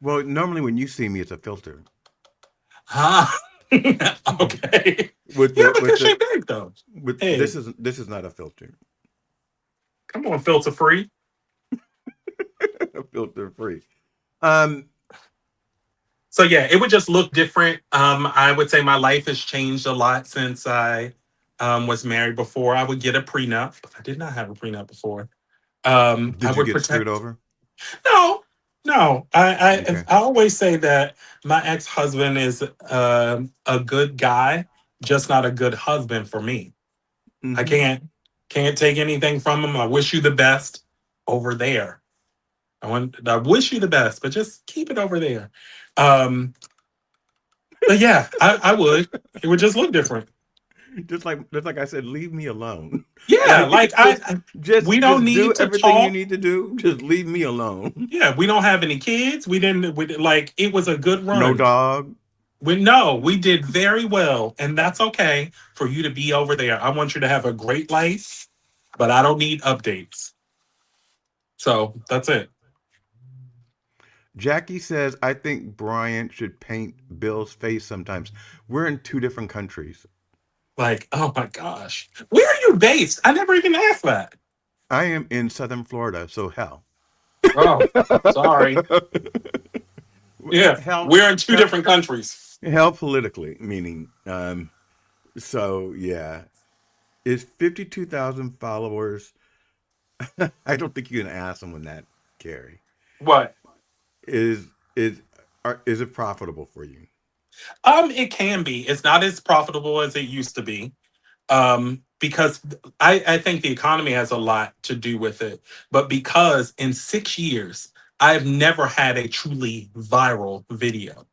Well, normally when you see me, it's a filter Huh? Okay. with You the have a good shaped egg though. with Hey, this is not a filter, come on, filter free. filter free. Um, So yeah, it would just look different. I would say my life has changed a lot since I was married. Before I would get a prenup. I did not have a prenup before. I did you would get screwed protect. over? No, no. Okay. I always say that my ex husband is a good guy, just not a good husband for me. I Mm-hmm. can't take anything from him. I wish you the best over there. I wish you the best, but just keep it over there. Um, but yeah, I would. It would just look different. Just like I said, leave me alone. Yeah, Like like we don't just do need to everything you talk. need to do. Just leave me alone. Yeah, we don't have any kids. We didn't like it was a good No run. dog. We no, we did very well, and that's okay for you to be over there. I want you to have a great life, but I don't need updates. So that's it. Jackie says, I think Bryant should paint Bill's face sometimes. We're in two different countries. Like, oh my gosh, where are you based? I never even asked that. I am in Southern Florida, so hell. Oh, sorry. Yeah, hell, we're in two hell, different countries. hell politically, meaning, so yeah. Is 52,000 followers? I don't think you can ask someone that, Carrie. What? Is, is, is it profitable for you? It can be. It's not as profitable as it used to be. Because I think the economy has a lot to do with it. But because in 6 years, I've never had a truly viral video.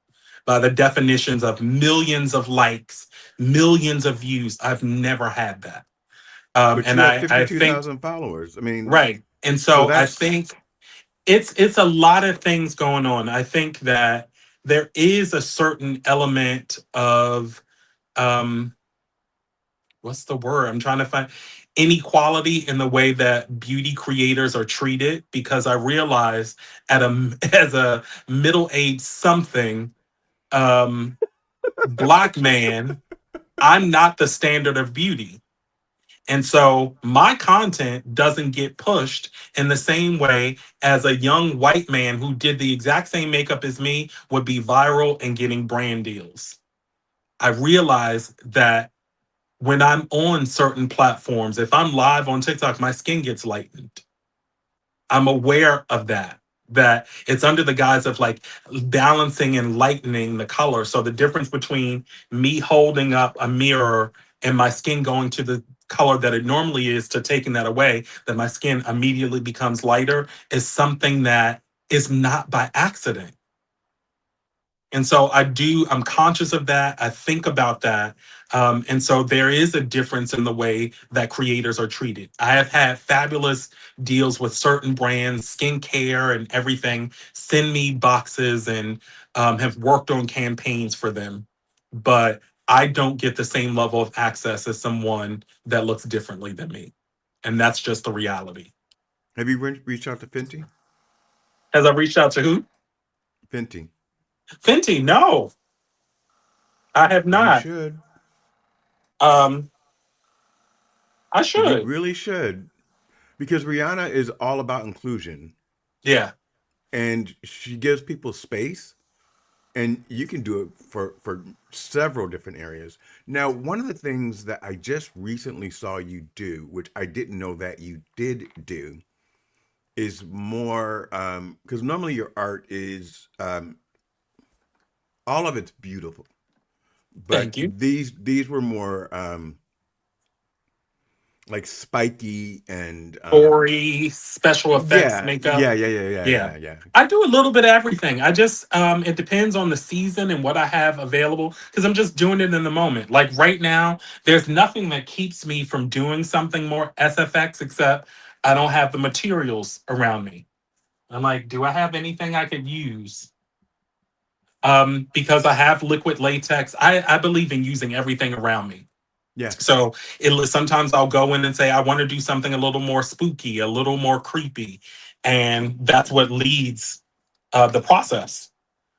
By the definitions of millions of likes, millions of views, I've never had that. But And you have I think 52,000 followers. I mean, right. And so so I that's think it's a lot of things going on. I think that there is a certain element of um what's the word? I'm trying to find inequality in the way that beauty creators are treated because I realize at a as a middle-aged something um black man, I'm not the standard of beauty. And so my content doesn't get pushed in the same way as a young white man who did the exact same makeup as me would be viral and getting brand deals. I realize that when I'm on certain platforms, if I'm live on TikTok, my skin gets lightened. I'm aware of that. That it's under the guise of like balancing and lightening the color. So the difference between me holding up a mirror and my skin going to the color that it normally is to taking that away, that my skin immediately becomes lighter is something that is not by accident. And so I'm conscious of that. I think about that. And so there is a difference in the way that creators are treated. I have had fabulous deals with certain brands, skincare and everything, send me boxes and have worked on campaigns for them. But I don't get the same level of access as someone that looks differently than me. And that's just the reality. have you reached out to Fenty? Has I reached out to who? Fenty. Fenty, no, I have You not. should. Um, I You should. really should. Because Rihanna is all about inclusion Yeah. and she gives people space and you can do it for several different areas. Now, one of the things that I just recently saw you do, which I didn't know that you did do, is more because normally your art is all of it's beautiful, but Thank you. these were more like spiky and Gory special effects yeah, makeup. yeah, yeah, yeah, yeah, Yeah. yeah, yeah. I do a little bit of everything. I just it depends on the season and what I have available because I'm just doing it in the moment. Like right now, there's nothing that keeps me from doing something more SFX except I don't have the materials around me. I'm like, do I have anything I could use? Because I have liquid latex. I believe in using everything around me. Yeah. So sometimes I'll go in and say I want to do something a little more spooky, a little more creepy, and that's what leads the process.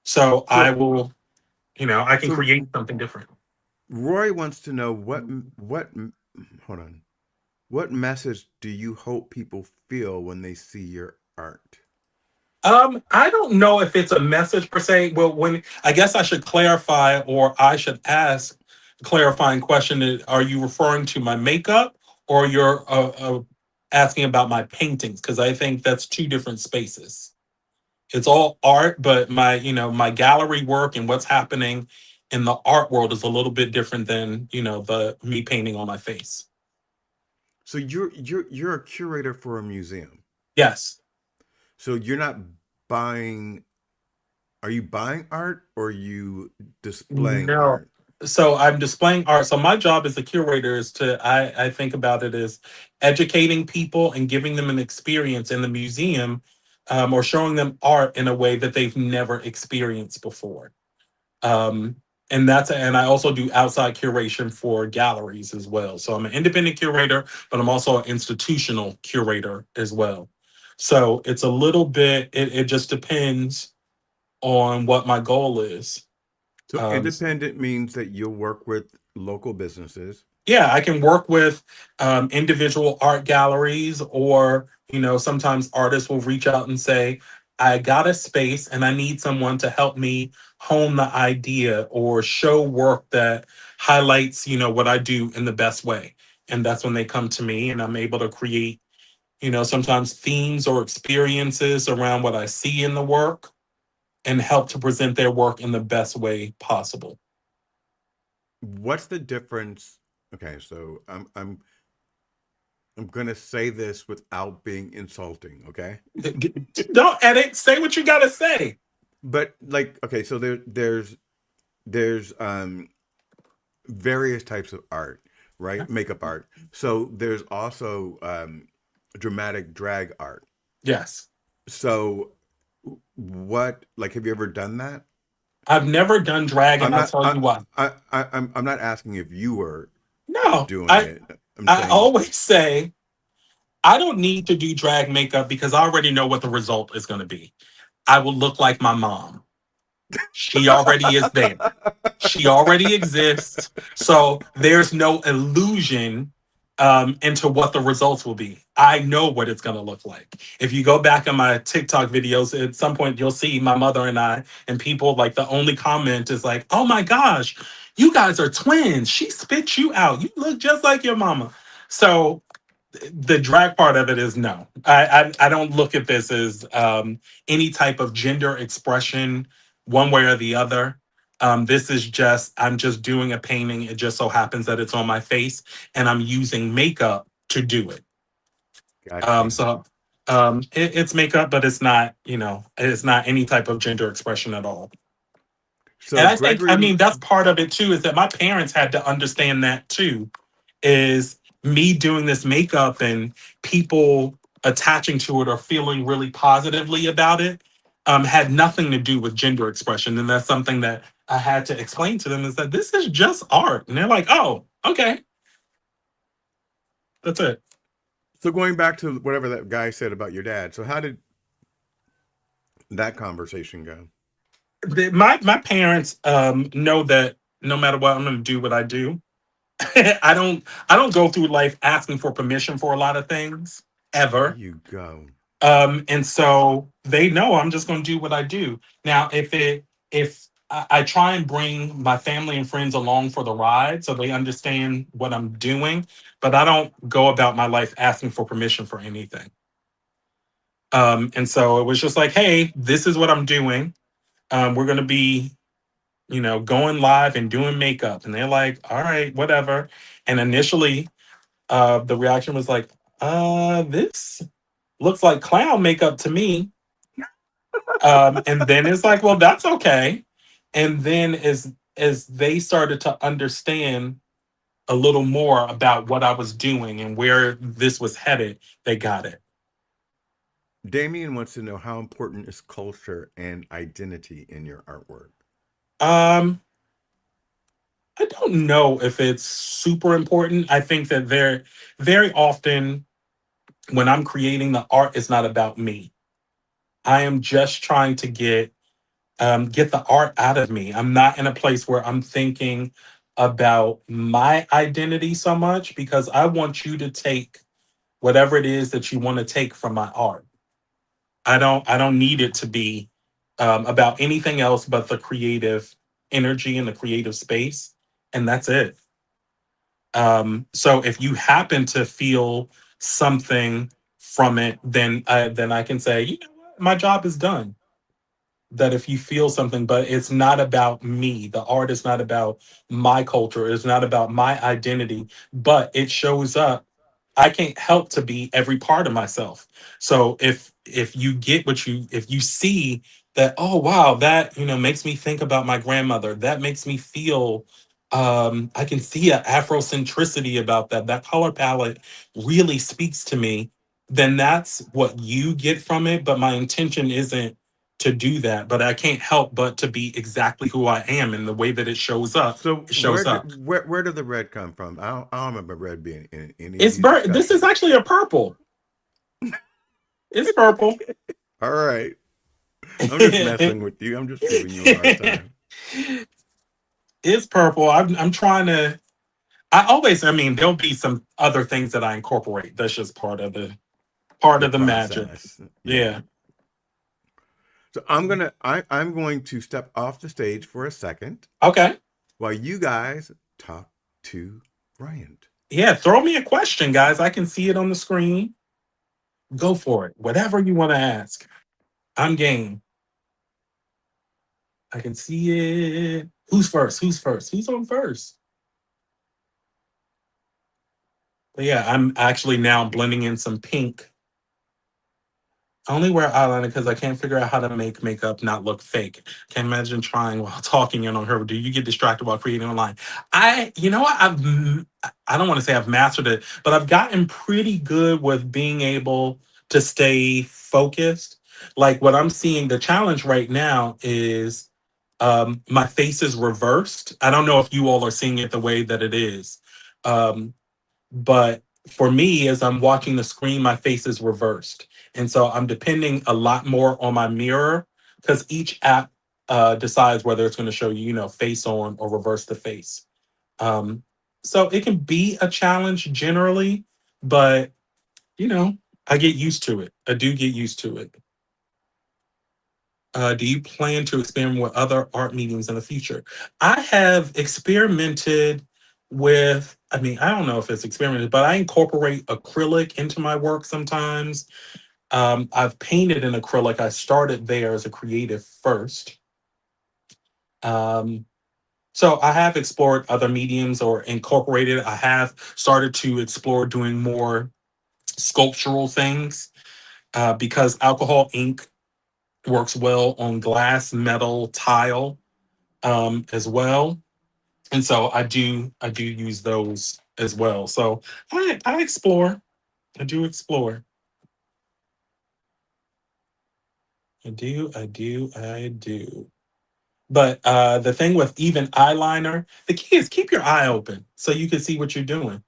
So I So will, I can so create something different. Roy wants to know hold on. What message do you hope people feel when they see your art? I don't know if it's a message per se. Well, when I guess I should clarify, or I should ask a clarifying question: are you referring to my makeup, or you're asking about my paintings? Because I think that's two different spaces. It's all art, but my gallery work and what's happening in the art world is a little bit different than the me painting on my face. So you're a curator for a museum. Yes. So you're not buying are you buying art or are you displaying No. art? So I'm displaying art. So my job as a curator is I think about it as educating people and giving them an experience in the museum, or showing them art in a way that they've never experienced before. Um, and I also do outside curation for galleries as well. So I'm an independent curator, but I'm also an institutional curator as well. So it's a little bit, it just depends on what my goal is. So Um, independent means that you'll work with local businesses. yeah, I can work with individual art galleries, or sometimes artists will reach out and say, I got a space and I need someone to help me hone the idea or show work that highlights what I do in the best way. And that's when they come to me, and I'm able to create sometimes themes or experiences around what I see in the work, and help to present their work in the best way possible. What's the difference? Okay, so I'm gonna say this without being insulting, okay? Don't edit, say what you got to say. But like, okay, so there's various types of art, right? Makeup art. So there's also dramatic drag art. Yes. So what like have you ever done that? I've never done drag, I'm and I'll not tell you why. I'm not asking if you were No, doing I it. I'm I saying always say I don't need to do drag makeup because I already know what the result is going to be. I will look like my mom. She already is there. She already exists. So there's no illusion into what the results will be. I know what it's going to look like. If you go back in my TikTok videos, at some point you'll see my mother and I, and people like the only comment is like, oh my gosh, you guys are twins. She spit you out. You look just like your mama. So the drag part of it is no. I don't look at this as any type of gender expression one way or the other. This is just I'm just doing a painting. It just so happens that it's on my face, and I'm using makeup to do it. got you. So it's makeup, but it's not any type of gender expression at all. So And I think, I Gregory, mean, that's part of it too, is that my parents had to understand that too, is me doing this makeup and people attaching to it or feeling really positively about it, had nothing to do with gender expression. And that's something that I had to explain to them, is that this is just art. And they're like, oh, okay, that's it. so going back to whatever that guy said about your dad. So how did that conversation go? My parents know that no matter what, I'm going to do what I do. I don't go through life asking for permission for a lot of things There ever. you go. And so they know I'm just going to do what I do. Now, if I try and bring my family and friends along for the ride so they understand what I'm doing, but I don't go about my life asking for permission for anything. And so it was just like, hey, this is what I'm doing. We're going to be, going live and doing makeup. And they're like, all right, whatever. And initially, the reaction was like, this looks like clown makeup to me. And then it's like, well, that's okay. And then as they started to understand a little more about what I was doing and where this was headed, they got it. Damien wants to know how important is culture and identity in your artwork. Um, I don't know if it's super important. I think that there very often when I'm creating the art, it's not about me. I am just trying to get the art out of me. I'm not in a place where I'm thinking about my identity so much because I want you to take whatever it is that you want to take from my art. I don't need it to be about anything else but the creative energy and the creative space, and that's it. So if you happen to feel something from it, then I can say, you know what, my job is done. That if you feel something, but it's not about me. The art is not about my culture. It's not about my identity, but it shows up. I can't help to be every part of myself. So if you get what you if you see that, oh wow, that makes me think about my grandmother. That makes me feel I can see a Afrocentricity about that. That color palette really speaks to me. Then that's what you get from it. But my intention isn't to do that, but I can't help but to be exactly who I am in the way that it shows up. So It shows up. where did the red come from? I don't remember red being in any of these This is discussions. actually a purple. It's purple. All right. I'm just messing with you. I'm just giving you a hard time. It's purple. I'm trying to. I always. I mean, there'll be some other things that I incorporate. That's just part The of the magic. process. Yeah. Yeah. So I'm going to step off the stage for a second Okay. while you guys talk to Bryant. Yeah. Throw me a question, guys. I can see it on the screen. Go for it. Whatever you want to ask. I'm game. I can see it. Who's first? Who's first? Who's on first? But yeah, I'm actually now blending in some pink. I only wear eyeliner because I can't figure out how to make makeup not look fake. Can't imagine trying while talking in on her. Do you get distracted while creating online? You know what? I don't want to say I've mastered it, but I've gotten pretty good with being able to stay focused. Like what I'm seeing, the challenge right now is my face is reversed. I don't know if you all are seeing it the way that it is. Um, but for me, as I'm watching the screen, my face is reversed. And so I'm depending a lot more on my mirror because each app decides whether it's going to show you, face on or reverse the face. Um, so it can be a challenge generally, but, you know, I get used to it. I do get used to it. Do you plan to experiment with other art mediums in the future? I have experimented with, I mean, I don't know if it's experimented, but I incorporate acrylic into my work sometimes. I've painted in acrylic. I started there as a creative first. Um, so I have explored other mediums or incorporated. I have started to explore doing more sculptural things because alcohol ink works well on glass, metal, tile as well. And so I do use those as well. So I explore. I do explore. I do. But the thing with even eyeliner, the key is keep your eye open so you can see what you're doing.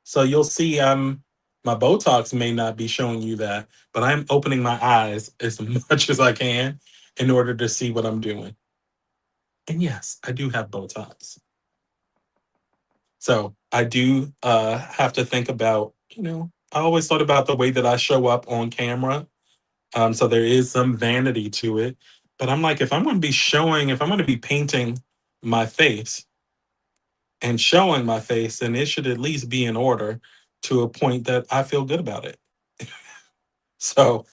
So you'll see my Botox may not be showing you that, but I'm opening my eyes as much as I can in order to see what I'm doing. And yes, I do have Botox. So I do have to think about, I always thought about the way that I show up on camera. So there is some vanity to it. But I'm like, if I'm going to be painting my face and showing my face, then it should at least be in order to a point that I feel good about it. So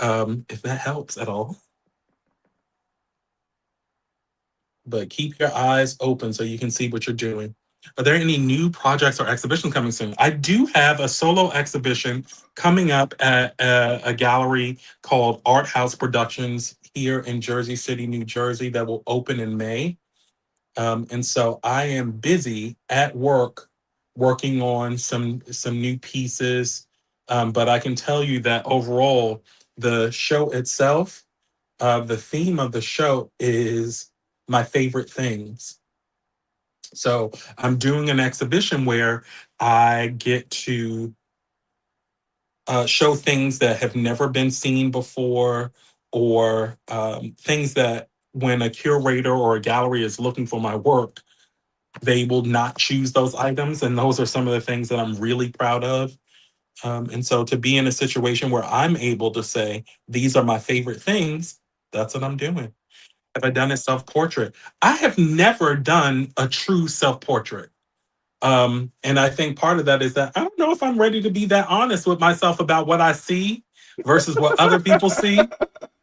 if that helps at all, but keep your eyes open so you can see what you're doing. Are there any new projects or exhibitions coming soon? I do have a solo exhibition coming up at a gallery called Art House Productions here in Jersey City, New Jersey, that will open in May. And so I am busy at work working on some new pieces. But I can tell you that overall, the show itself, the theme of the show is my favorite things. So I'm doing an exhibition where I get to show things that have never been seen before, or things that when a curator or a gallery is looking for my work, they will not choose those items. And those are some of the things that I'm really proud of. And so to be in a situation where I'm able to say, these are my favorite things, that's what I'm doing. Have I done a self portrait? I have never done a true self portrait. And I think part of that is that I don't know if I'm ready to be that honest with myself about what I see versus what other people see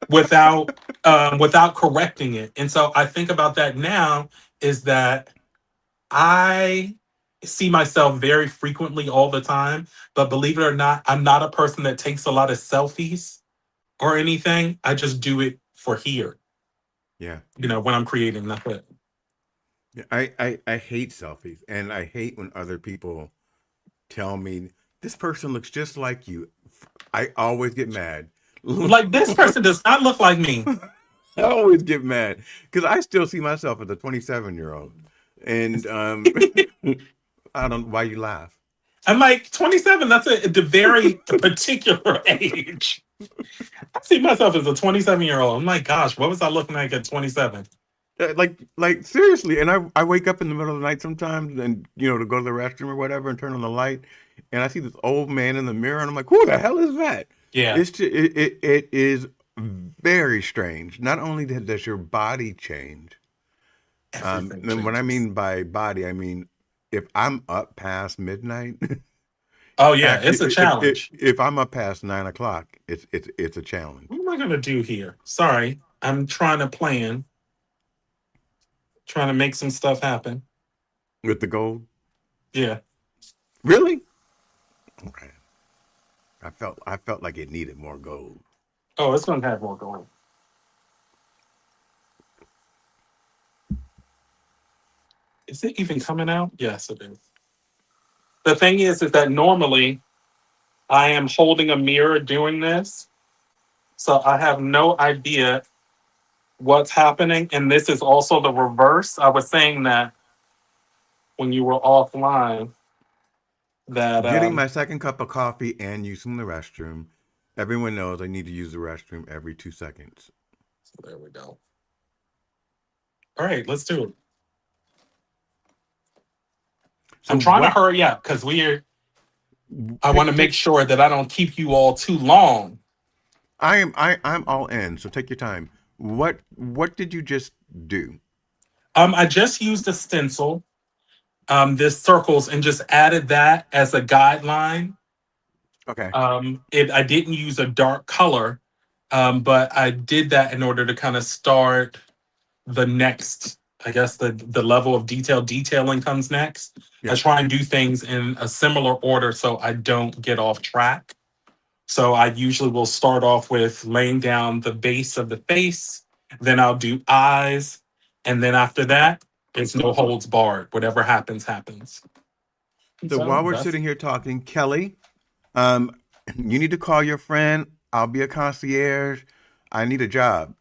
without without correcting it. And so I think about that now is that I see myself very frequently all the time, but believe it or not, I'm not a person that takes a lot of selfies or anything. I just do it for here, Yeah. when I'm creating. That's it. Yeah, I hate selfies, and I hate when other people tell me this person looks just like you. I always get mad. Like this person does not look like me. I always get mad because I still see myself as a 27-year-old, and I don't. Why you laugh? I'm like 27. That's the very particular age. I see myself as a 27-year-old. I'm like, gosh, what was I looking like at 27? Like seriously, and I wake up in the middle of the night sometimes, and to go to the restroom or whatever, and turn on the light, and I see this old man in the mirror, and I'm like, who the hell is that? Yeah, It's just, it is very strange. Not only does your body change, everything and what I changes. mean by body, I mean if I'm up past midnight, Oh yeah, actually, it's a challenge. if I'm up past 9 o'clock, it's a challenge What am I gonna do here? Sorry, I'm trying to plan, trying to make some stuff happen. with the gold. Yeah. Really? Okay. I felt like it needed more gold. Oh, it's gonna have more going. Is it even coming out? Yes, it is. The thing is that normally I am holding a mirror doing this, so I have no idea what's happening. And this is also the reverse. I was saying that when you were offline, that Getting my second cup of coffee and using the restroom. Everyone knows I need to use the restroom every 2 seconds. so there we go. All right, let's do it. So I'm trying to what? hurry up because I want to make Take. sure that I don't keep you all too long. I'm all in. So take your time. What did you just do? I just used a stencil, this circles, and just added that as a guideline. Okay. I didn't use a dark color, but I did that in order to kind of start the next, I guess the level of detailing comes next. I Yeah. try and do things in a similar order so I don't get off track. So I usually will start off with laying down the base of the face, then I'll do eyes, and then after that, it's no holds barred. Whatever happens, happens. So So while we're that's sitting here talking, Kelly, um, you need to call your friend. I'll be a concierge. I need a job.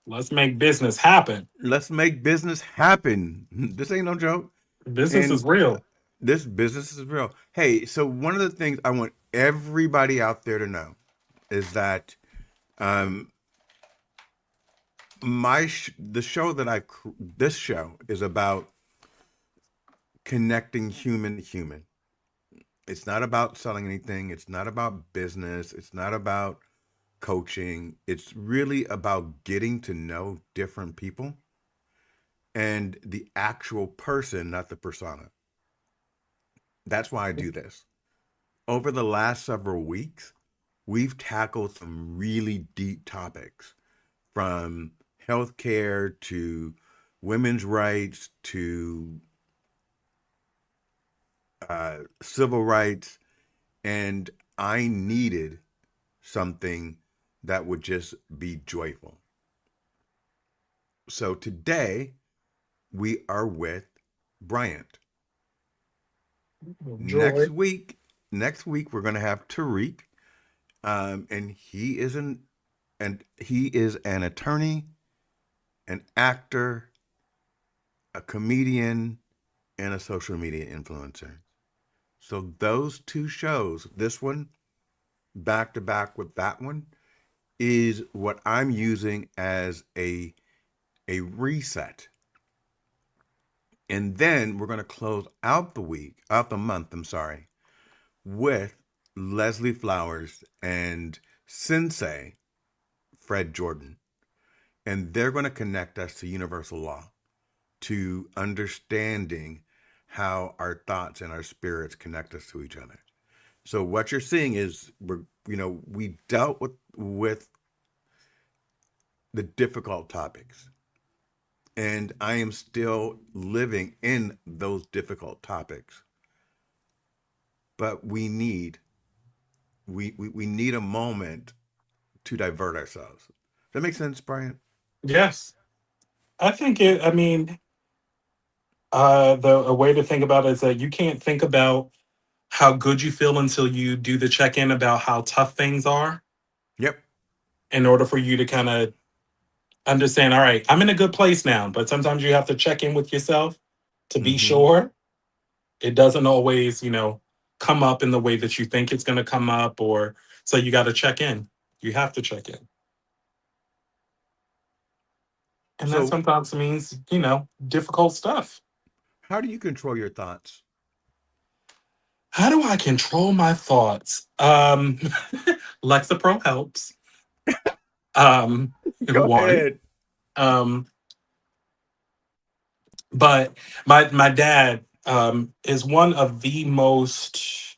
let's make business happen. Let's make business happen. This ain't no joke. Business is And real. this business is real. Hey, so one of the things I want everybody out there to know is that um, the show that this show is about connecting human to human. It's not about selling anything. It's not about business. It's not about coaching. It's really about getting to know different people and the actual person, not the persona. That's why I do this. Over the last several weeks, we've tackled some really deep topics from healthcare to women's rights to civil rights, and I needed something that would just be joyful. So today we are with Bryant. Next Joy. week, next week we're going to have Tariq, and he is an attorney, an actor, a comedian, and a social media influencer. So those two shows, this one back to back with that one, is what I'm using as a reset. And then we're going to close out the month, I'm sorry, with Leslie Flowers and Sensei Fred Jordan. And they're going to connect us to universal law, to understanding how our thoughts and our spirits connect us to each other. So what you're seeing is we dealt with the difficult topics, and I am still living in those difficult topics. But we need a moment to divert ourselves. Does that make sense, Brian? Yes. I think it, I mean, the a way to think about it is that you can't think about how good you feel until you do the check-in about how tough things are Yep. in order for you to kind of understand, all right, I'm in a good place now, but sometimes you have to check in with yourself to be Mm-hmm. sure. It doesn't always, come up in the way that you think it's going to come up, or so you got to check in. You have to check in. And that So, sometimes means, difficult stuff. how do you control your thoughts? How do I control my thoughts? Lexapro helps. Um, Go one. ahead. Um, but my dad is one of the most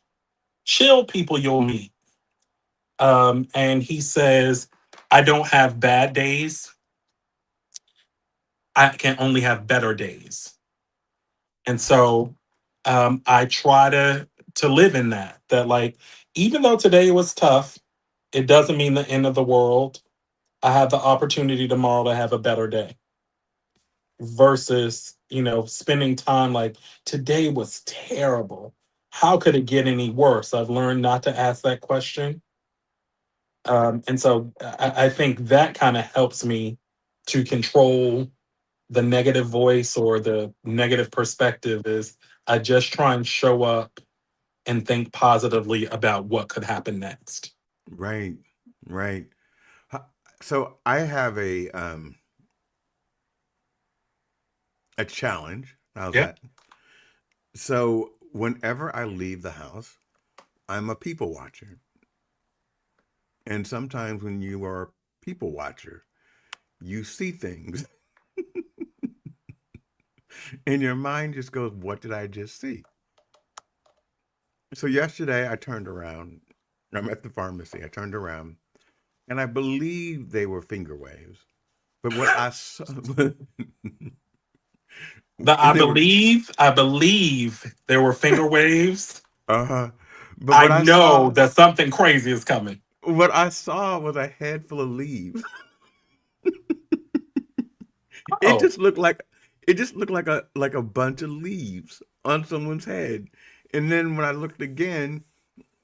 chill people you'll meet. And he says, I don't have bad days. I can only have better days. And so I try to live in that like even though today was tough, it doesn't mean the end of the world. I have the opportunity tomorrow to have a better day versus, spending time like today was terrible. How could it get any worse? I've learned not to ask that question. And so I think that kind of helps me to control the negative voice or the negative perspective is I just try and show up and think positively about what could happen next. Right. Right. Ho- So I have a challenge. How's Yeah. that? So whenever I leave the house, I'm a people watcher. And sometimes when you are a people watcher, you see things and your mind just goes, what did I just see? So yesterday I turned around. I'm at the pharmacy. I turned around and I believe they were finger waves. But what I saw, The they were, I believe there were finger waves. uh-huh. But I know that something crazy is coming. what I saw was a head full of leaves. It Oh, just looked like it just looked like a bunch of leaves on someone's head. And then when I looked again,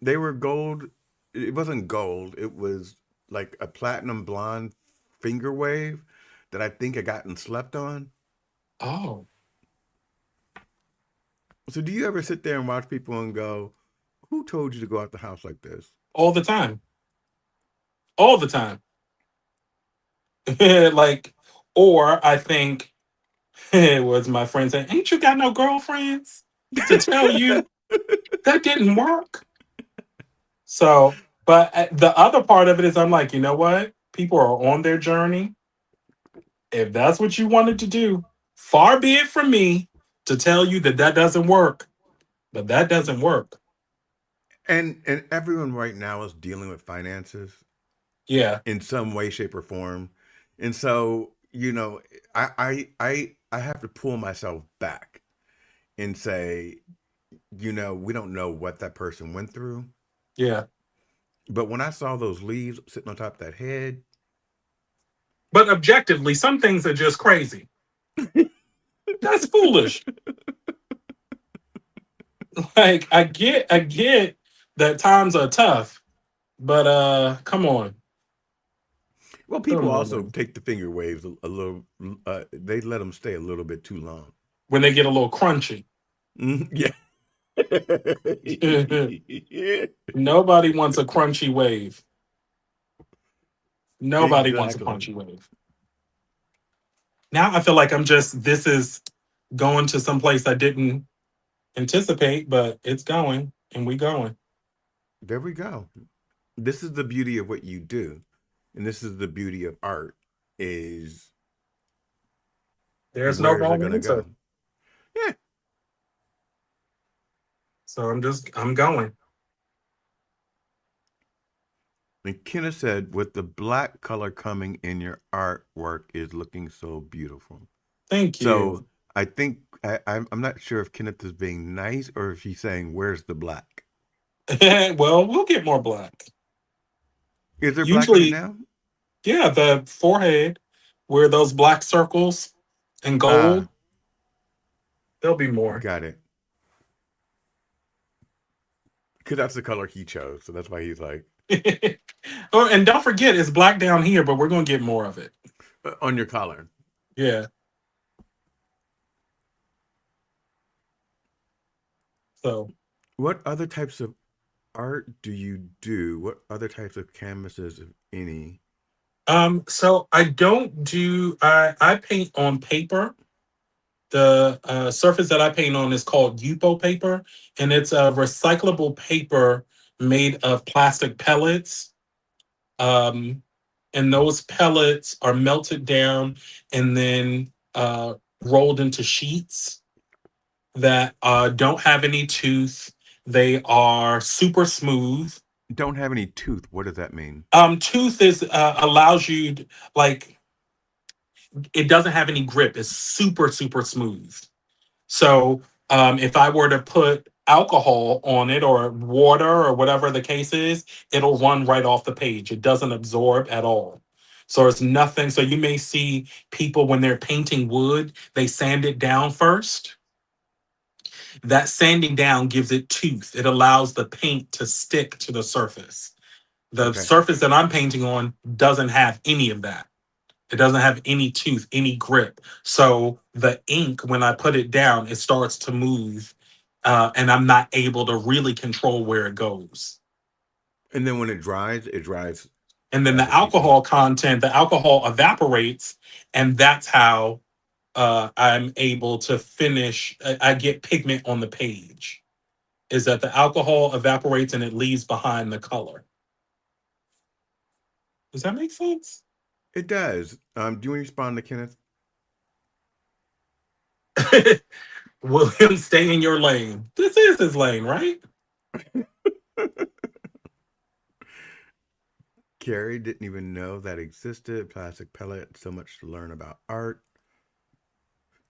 they were gold. It wasn't gold. It was like a platinum blonde finger wave that I think I gotten slept on. oh, So do you ever sit there and watch people and go, "Who told you to go out the house like this?" all the time. All the time. Like, or I think it was my friend saying, ain't you got no girlfriends to tell you that didn't work? So, but the other part of it is I'm like, you know what? People are on their journey. If that's what you wanted to do, far be it from me to tell you that that doesn't work. But that doesn't work. And everyone right now is dealing with finances Yeah. in some way, shape, or form. And so, you know, I have to pull myself back and say, we don't know what that person went through. Yeah. But when I saw those leaves sitting on top of that head, But objectively, some things are just crazy. That's foolish. Like I get that times are tough, but come on. well, Come people on also now. take the finger waves a little. They let them stay a little bit too long. When they get a little crunchy. Yeah. Nobody wants a crunchy wave. Nobody wants a Exactly. crunchy wave. Now I feel like this is going to some place I didn't anticipate, but it's going and we going. There we go. This is the beauty of what you do, and this is the beauty of art. Is There's no where is it wrong going to answer. go? Yeah. So I'm going. And Kenneth said, with the black color coming in your artwork is looking so beautiful. Thank So you. I think I'm not sure if Kenneth is being nice or if he's saying, "Where's the black?" Well, we'll get more black. Is there black on it Usually, now? yeah, the forehead where those black circles and Ah, gold, there'll be more. got it. Because that's the color he chose, so that's why he's like, Oh, and don't forget, it's black down here, but we're gonna get more of it. on your collar. Yeah. So, What other types of art do you do? What other types of canvases, if any? so I don't do. I paint on paper. The surface that I paint on is called Yupo paper, and it's a recyclable paper made of plastic pellets. Um, and those pellets are melted down and then rolled into sheets that don't have any tooth. They are super smooth. Don't have any tooth. What does that mean? Tooth is allows you like it doesn't have any grip. It's super smooth. So if I were to put alcohol on it or water or whatever the case is, it'll run right off the page. It doesn't absorb at all. So it's nothing. So you may see people when they're painting wood, they sand it down first. That sanding down gives it tooth. It allows the paint to stick to the surface. The Okay. surface that I'm painting on doesn't have any of that. It doesn't have any tooth, any grip. So the ink, when I put it down, it starts to move, and I'm not able to really control where it goes. And then when it dries And then as the it needs to. alcohol content, the alcohol evaporates, and that's how I'm able to finish. I get pigment on the page. Is that the alcohol evaporates and it leaves behind the color? Does that make sense? It does. Do you respond to Kenneth? William, stay in your lane. This is his lane, right? Carrie didn't even know that existed. Plastic pellet. So much to learn about art.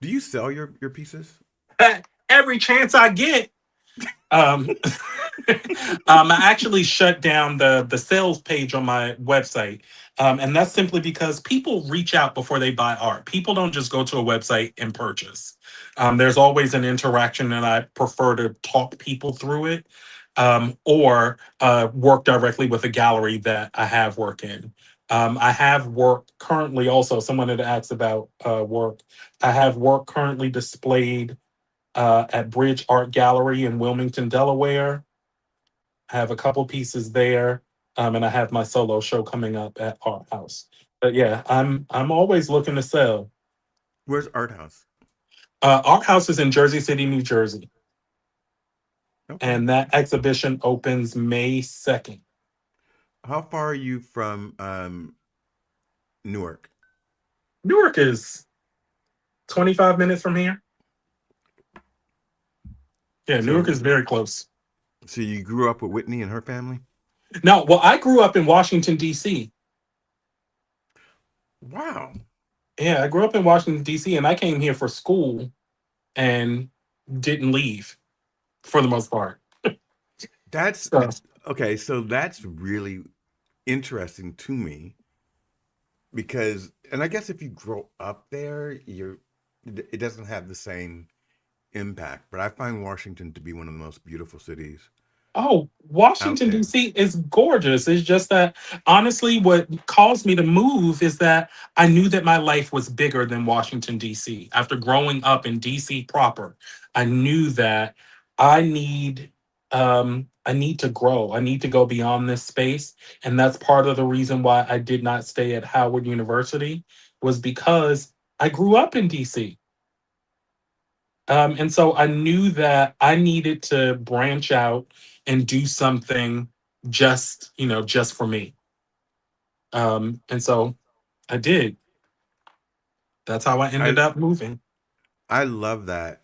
Do you sell your pieces? Every chance I get. Um, I actually shut down the sales page on my website, and that's simply because people reach out before they buy art. People don't just go to a website and purchase. There's always an interaction, and I prefer to talk people through it, or work directly with a gallery that I have work in. I have work currently also. Someone had asked about work. I have work currently displayed at Bridge Art Gallery in Wilmington, Delaware. I have a couple pieces there, and I have my solo show coming up at Art House. But yeah, I'm always looking to sell. Where's Art House? Art House is in Jersey City, New Jersey, Okay. and that exhibition opens May 2nd. How far are you from Newark? Newark is 25 minutes from here. Yeah, Newark So is very close. so you grew up with Whitney and her family? No, well, I grew up in Washington D.C. Wow. Yeah, I grew up in Washington D.C. and I came here for school and didn't leave for the most part. That's So, okay. So that's really interesting to me because, and I guess if you grow up there, it doesn't have the same impact. But I find Washington to be one of the most beautiful cities oh, out Washington there. D.C. is gorgeous. It's just that honestly, what caused me to move is that I knew that my life was bigger than Washington D.C. After growing up in D.C. proper, I knew that I need I need to grow. I need to go beyond this space, and that's part of the reason why I did not stay at Howard University was because I grew up in D.C. And so I knew that I needed to branch out and do something just, just for me. And so I did. That's how I I ended up moving. I love that.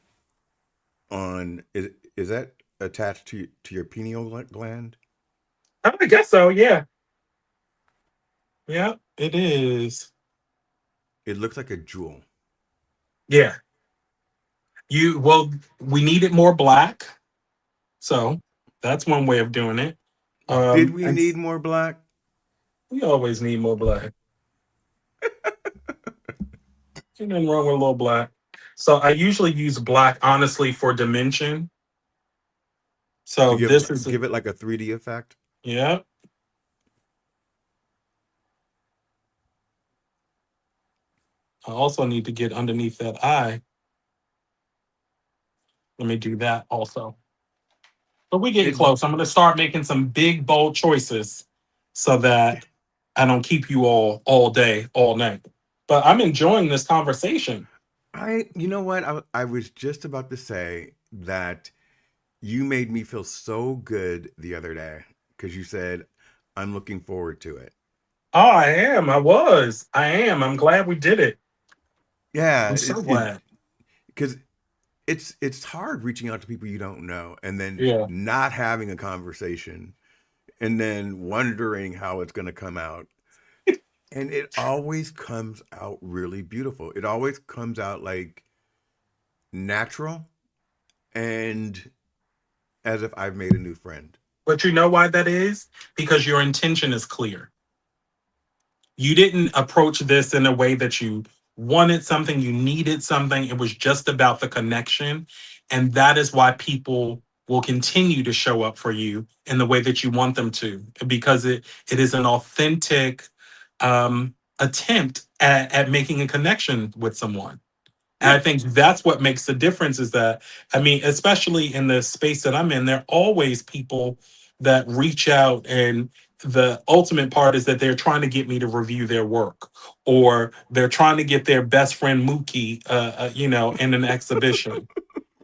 Is that attached to your pineal gland? I guess so. Yeah. Yeah, it is. It looks like a jewel. Yeah. Well, we needed more black. So that's one way of doing it. Did we And need more black? we always need more black. Ain't nothing wrong with a little black. So I usually use black, honestly, for dimension. To So this is, give it like a 3D effect? yeah. I also need to get underneath that eye. Let me do that also. But we're getting It's close. I'm going to start making some big, bold choices so that I don't keep you all day, all night. But I'm enjoying this conversation. you know what? I was just about to say that you made me feel so good the other day because you said, I'm looking forward to it. Oh, I am. I was. I am. I'm glad we did it. Yeah, I'm so glad. because it's hard reaching out to people you don't know and then Yeah. not having a conversation and then wondering how it's going to come out. And it always comes out really beautiful. It always comes out like natural and as if I've made a new friend. But you know why that is? Because your intention is clear. You didn't approach this in a way that you wanted something, you needed something. It was just about the connection. And that is why people will continue to show up for you in the way that you want them to, because it is an authentic attempt at making a connection with someone. And I Yeah, think that's what makes the difference is that, I mean, especially in the space that I'm in, there are always people that reach out. And the ultimate part is that they're trying to get me to review their work or they're trying to get their best friend Mookie, in an exhibition.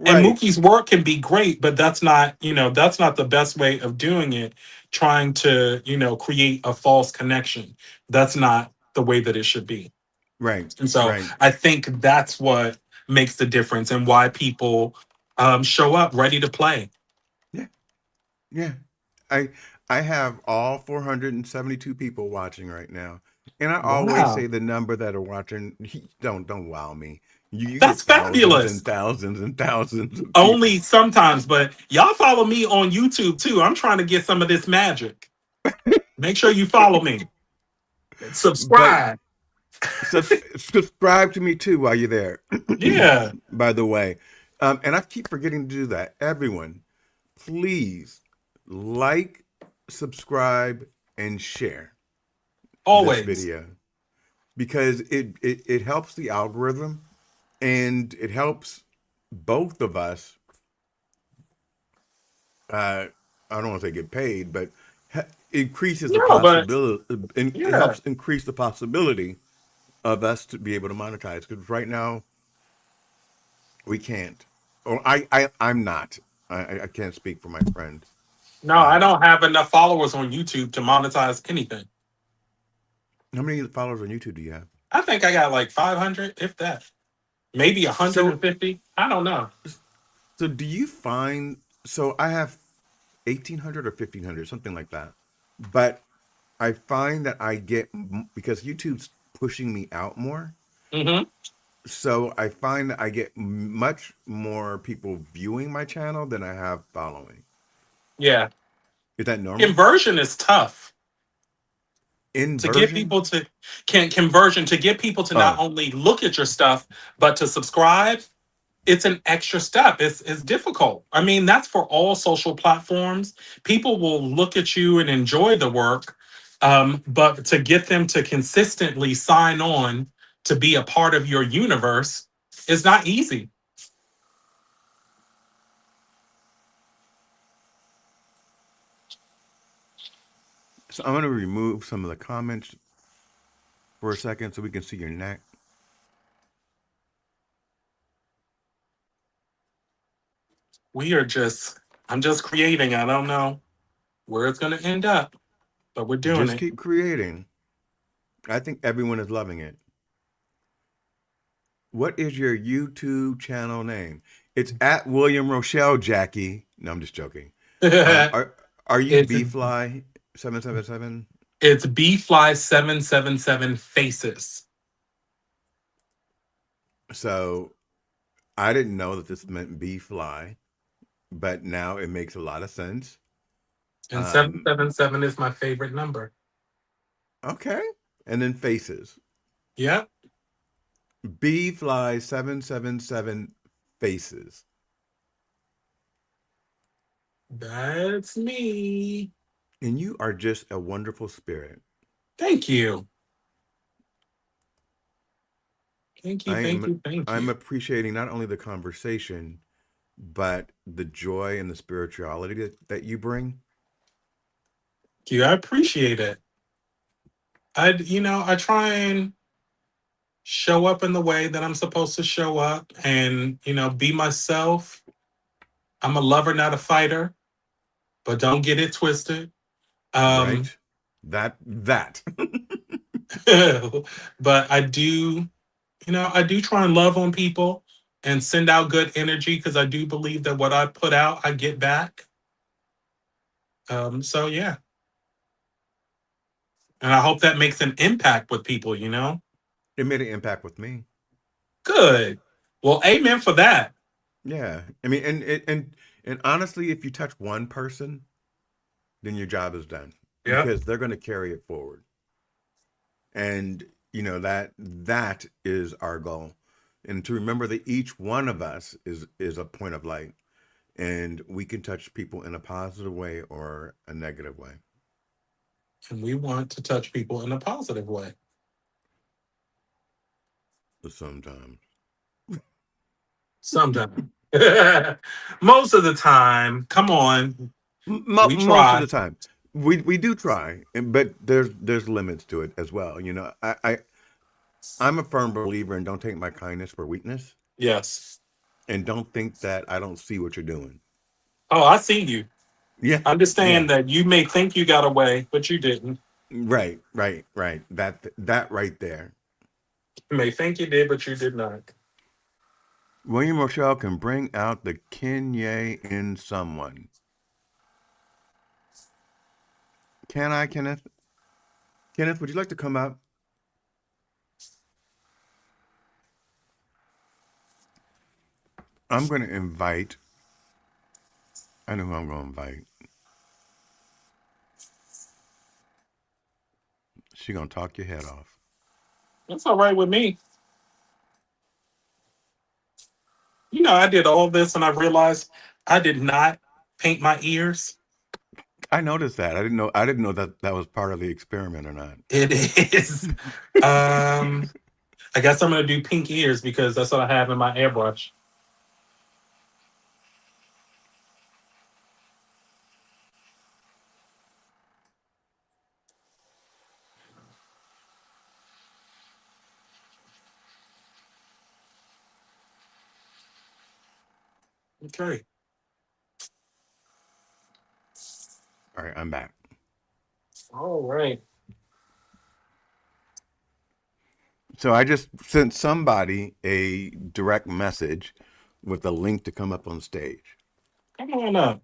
And right, Mookie's work can be great, but that's not the best way of doing it. Trying to, create a false connection. That's not the way that it should be. right, And so right. I think that's what makes the difference and why people show up ready to play. Yeah, yeah. I I have all 472 people watching right now, and I always say Wow. the number that are watching. Don't wow me. You That's get thousands fabulous. and thousands and thousands of Only people, sometimes, but y'all follow me on YouTube too. I'm trying to get some of this magic. Make sure you follow me. but Subscribe. subscribe to me too while you're there. Yeah, By the way, and I keep forgetting to do that. Everyone, please like, subscribe, and share this always. video because it helps the algorithm and it helps both of us. I don't want to say get paid, but increases the No, but possibility. It yeah. helps increase the possibility of us to be able to monetize because right now we can't. Or I'm not. I can't speak for my friends. No, I Um, don't have enough followers on YouTube to monetize anything. how many followers on YouTube do you have? I think I got like 500, if that. Maybe So 150. I don't know. so do you find? So I have 1,800 or 1,500, something like that. But I find that I get because YouTube's pushing me out more. Hmm. So I find that I get much more people viewing my channel than I have following. Yeah. Is that normal? Conversion is tough to get Inversion? people to can conversion to get people to not Oh, only look at your stuff but to subscribe. It's an extra step. It's difficult. I mean, that's for all social platforms. People will look at you and enjoy the work, but to get them to consistently sign on to be a part of your universe is not easy. so I'm going to remove some of the comments for a second so we can see your neck. We are just, I'm just creating. I don't know where it's going to end up, but we're doing Just it. keep creating. I think everyone is loving it. What is your YouTube channel name? It's at William Rochelle, Jackie. No, I'm just joking. Um, are are you it's BFly 777? it's bfly777 faces. So I didn't know that this meant BFly, but now it makes a lot of sense. And Um, 777 is my favorite number. okay, and then faces. Yeah, BFly 777 faces, that's me. and you are just a wonderful spirit. Thank you. Thank you. I Thank am you. Thank I'm you. appreciating not only the conversation, but the joy and the spirituality that you bring. Thank you. I appreciate it. I try and show up in the way that I'm supposed to show up and, be myself. I'm a lover, not a fighter, but don't get it twisted. Um, Right? That. but I do try and love on people and send out good energy because I do believe that what I put out, I get back. So yeah, and I hope that makes an impact with people. It made an impact with me. Good. Well, amen for that. Yeah. I mean, and honestly, if you touch one person, then your job is done Yep. because they're going to carry it forward. And that is our goal. And to remember that each one of us is a point of light and we can touch people in a positive way or a negative way. And we want to touch people in a positive way. Sometimes. Sometimes. Most of the time, come on, we Most of try. the time, we do try, but there's limits to it as well. I'm a firm believer in don't take my kindness for weakness, Yes. and don't think that I don't see what you're doing. Oh, I see you. Yeah, yeah, Understand that you may think you got away, but you didn't. right, right, right. That right there. You may think you did, but you did not. William Rochelle can bring out the Kanye in someone. Can I, Kenneth? Kenneth, would you like to come up? I'm going to invite. I know who I'm going to invite. She gonna talk your head off. That's all right with me. I did all this and I realized I did not paint my ears. I noticed that. I didn't know that that was part of the experiment or not. It is. Um, I guess I'm gonna do pink ears because that's what I have in my airbrush. Okay. All right, I'm back. All right. So I just sent somebody a direct message with a link to come up on stage. Come on up.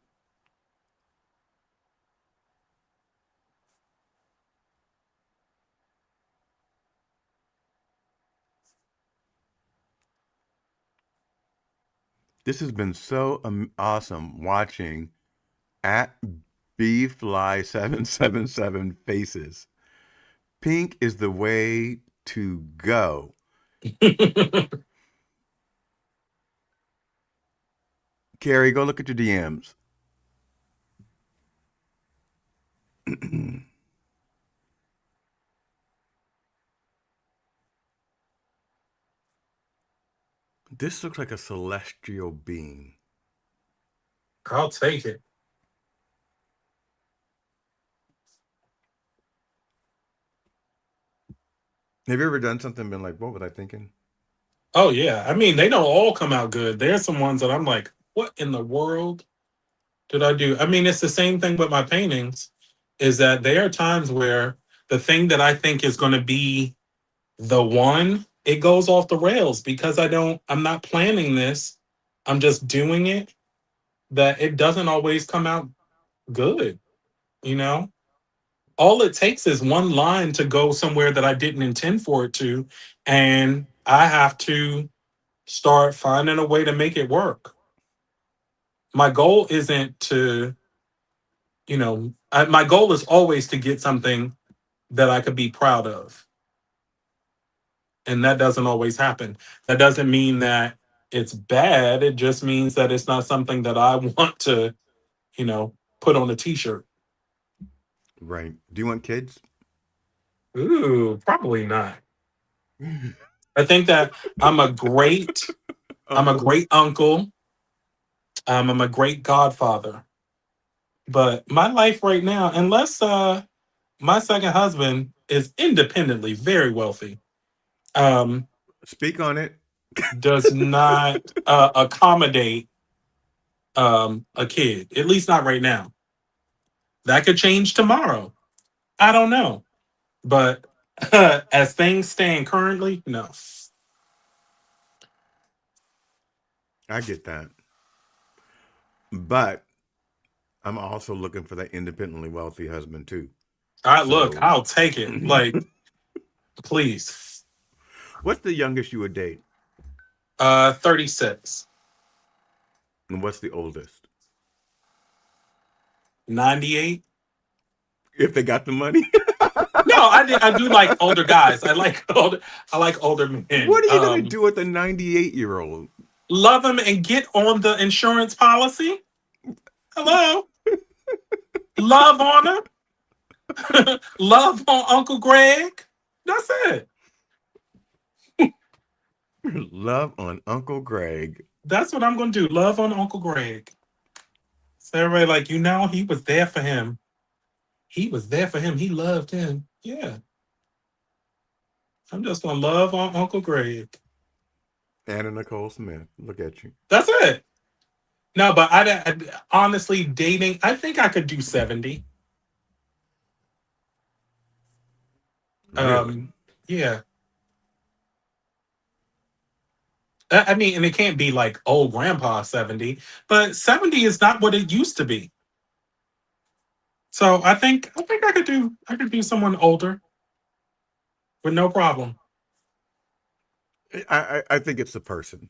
This has been so awesome watching at bfly777 faces. Pink is the way to go. Carrie, go look at your DMs. This looks like a celestial being. I'll take it. Have you ever done something and been like, what was I thinking? Oh yeah. I mean, they don't all come out good. There's some ones that I'm like, what in the world did I do? I mean, it's the same thing with my paintings, is that there are times where the thing that I think is going to be the one, it goes off the rails because I'm not planning this. I'm just doing it, that it doesn't always come out good, you know? All it takes is one line to go somewhere that I didn't intend for it to, and I have to start finding a way to make it work. My goal isn't to, my goal is always to get something that I could be proud of. And that doesn't always happen. That doesn't mean that it's bad. It just means that it's not something that I want to, put on a t-shirt. Right. Do you want kids? Ooh, probably not. I think that I'm a Uncle. great uncle. I'm a great godfather. But my life right now, unless my second husband is independently very wealthy, um, Speak on it. does not accommodate a kid. At least not right now. That could change tomorrow. I don't know. But as things stand currently, no. I get that. But I'm also looking for that independently wealthy husband too. I look, So, I'll take it. Like, please. what's the youngest you would date? 36. And what's the oldest? 98. If they got the money. No, I do like older guys. I like older men. What are you going to do with a 98-year-old? Love them and get on the insurance policy. Hello. Love on them. Love on Uncle Greg. That's it. Love on Uncle Greg. That's what I'm gonna do. Love on Uncle Greg. So everybody like, he was there for him. He was there for him. He loved him. Yeah. I'm just gonna love on Uncle Greg. Anna Nicole Smith. Look at you. That's it. No, but I honestly dating, I think I could do 70. Really? Yeah. I mean, and it can't be like old grandpa 70, but 70 is not what it used to be. So I think I could do someone older with no problem. I think it's the person.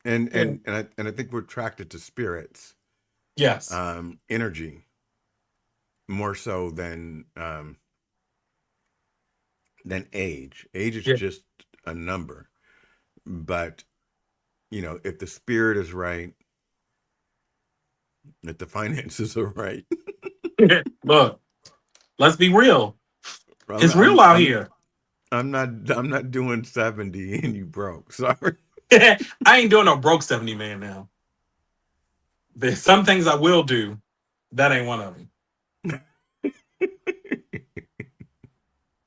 And Yeah. and and I think we're attracted to spirits, Yes. energy more so than age. Age is Yeah. just a number. But if the spirit is right, if the finances are right, Look, let's be real. I'm It's I'm real out I'm here. I'm not doing 70 and you broke. Sorry. I ain't doing no broke 70 man now. There's some things I will do. That ain't one of them.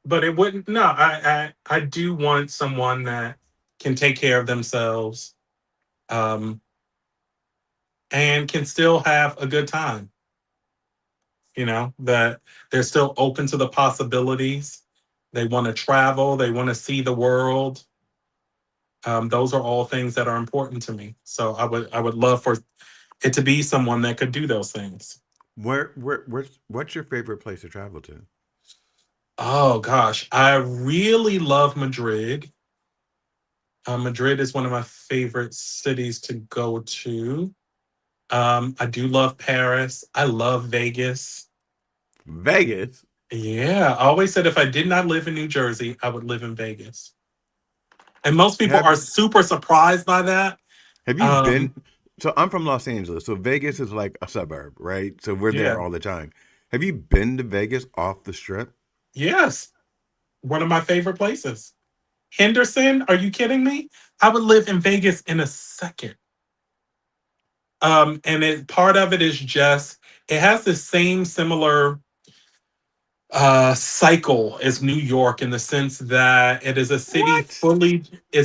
But it wouldn't. No, I do want someone that can take care of themselves, um, and can still have a good time. That they're still open to the possibilities. They want to travel. They want to see the world. Those are all things that are important to me. So I would love for it to be someone that could do those things. What's your favorite place to travel to? Oh gosh, I really love Madrid. Madrid is one of my favorite cities to go to. I do love Paris. I love Vegas. Vegas. Yeah, I always said if I did not live in New Jersey, I would live in Vegas. And most people Have are super surprised by that. Have you been? Um, So I'm from Los Angeles. So Vegas is like a suburb, right? So we're there yeah, all the time. Have you been to Vegas off the strip? yes, one of my favorite places. Henderson, are you kidding me? I would live in Vegas in a second. And part of it is just it has the same similar cycle as New York in the sense that it is a city What?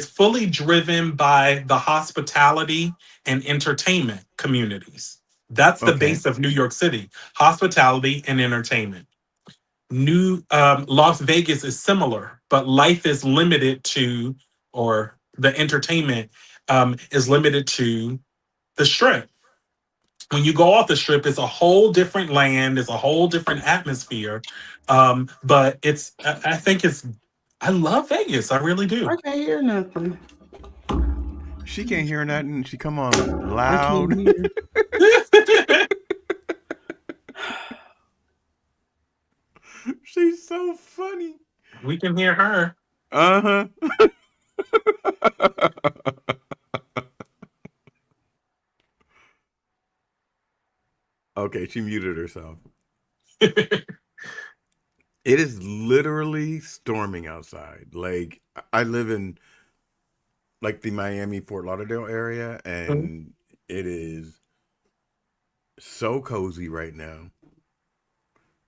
fully driven by the hospitality and entertainment communities. That's the Okay. base of New York City: hospitality and entertainment. New Las Vegas is similar, but life is limited to, or the entertainment is limited to the strip. When you go off the strip, it's a whole different land, it's a whole different atmosphere. But I think I love Vegas. I really I do. can't hear nothing. She can't hear nothing. She come on I can't loud. hear. She's so funny. We can hear her. Uh huh. Okay, she muted herself. It is literally storming outside. Like I live in like the Miami Fort Lauderdale area, and it is so cozy right now.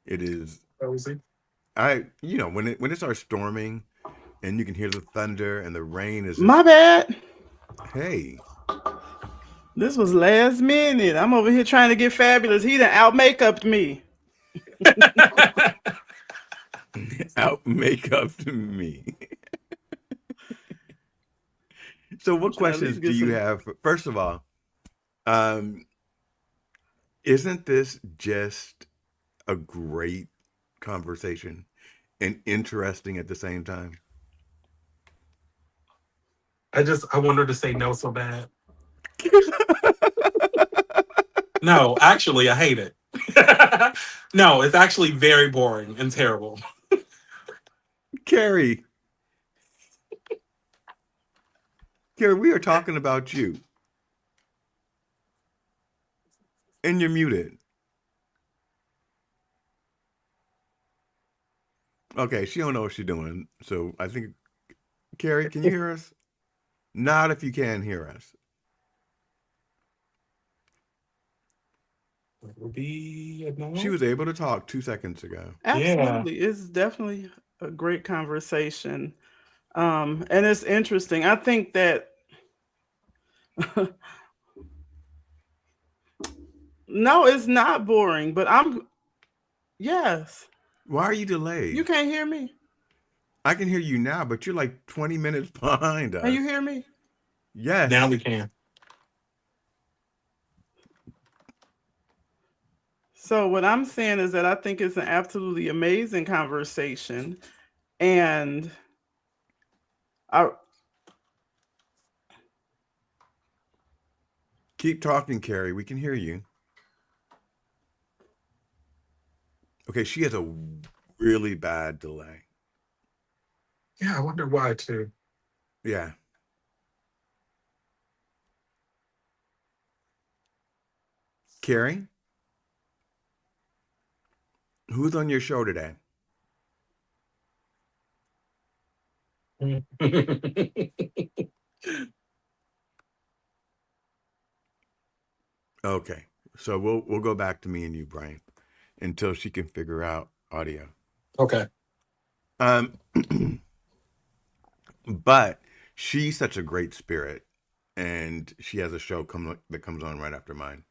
It is. Rosie. When it starts storming, and you can hear the thunder and the rain is My just, bad. hey, This was last minute. I'm over here trying to get fabulous. He done out makeuped me. out makeup to me. So, I'm what trying to at questions least do get you some. have? First of all, um, isn't this just a great conversation and interesting at the same time? I want her to say no so bad. No, actually, I hate it. No, it's actually very boring and terrible. Carrie, Carrie, we are talking about you, and you're muted. Okay, she don't know what she's doing. So I think, Carrie, can you hear us? Not if you can hear us. It would be a She no. was able to talk 2 seconds ago. Yeah. Absolutely. It's definitely a great conversation. And it's interesting. I think that no, it's not boring, but yes. Why are you You delayed? can't hear me. I can hear you now, but you're like 20 minutes behind Can you us. hear me? Now Yes. we can. So what I'm saying is that I think it's an absolutely amazing conversation. And I Keep talking, Carrie. We can hear you. Okay, she has a really bad delay. Yeah, I wonder why too. Yeah. Carrie, who's on your show today? Okay. So we'll go back to me and you, Brian, until she can figure out audio. Okay. Um but she's such a great spirit, and she has a show that comes on right after mine.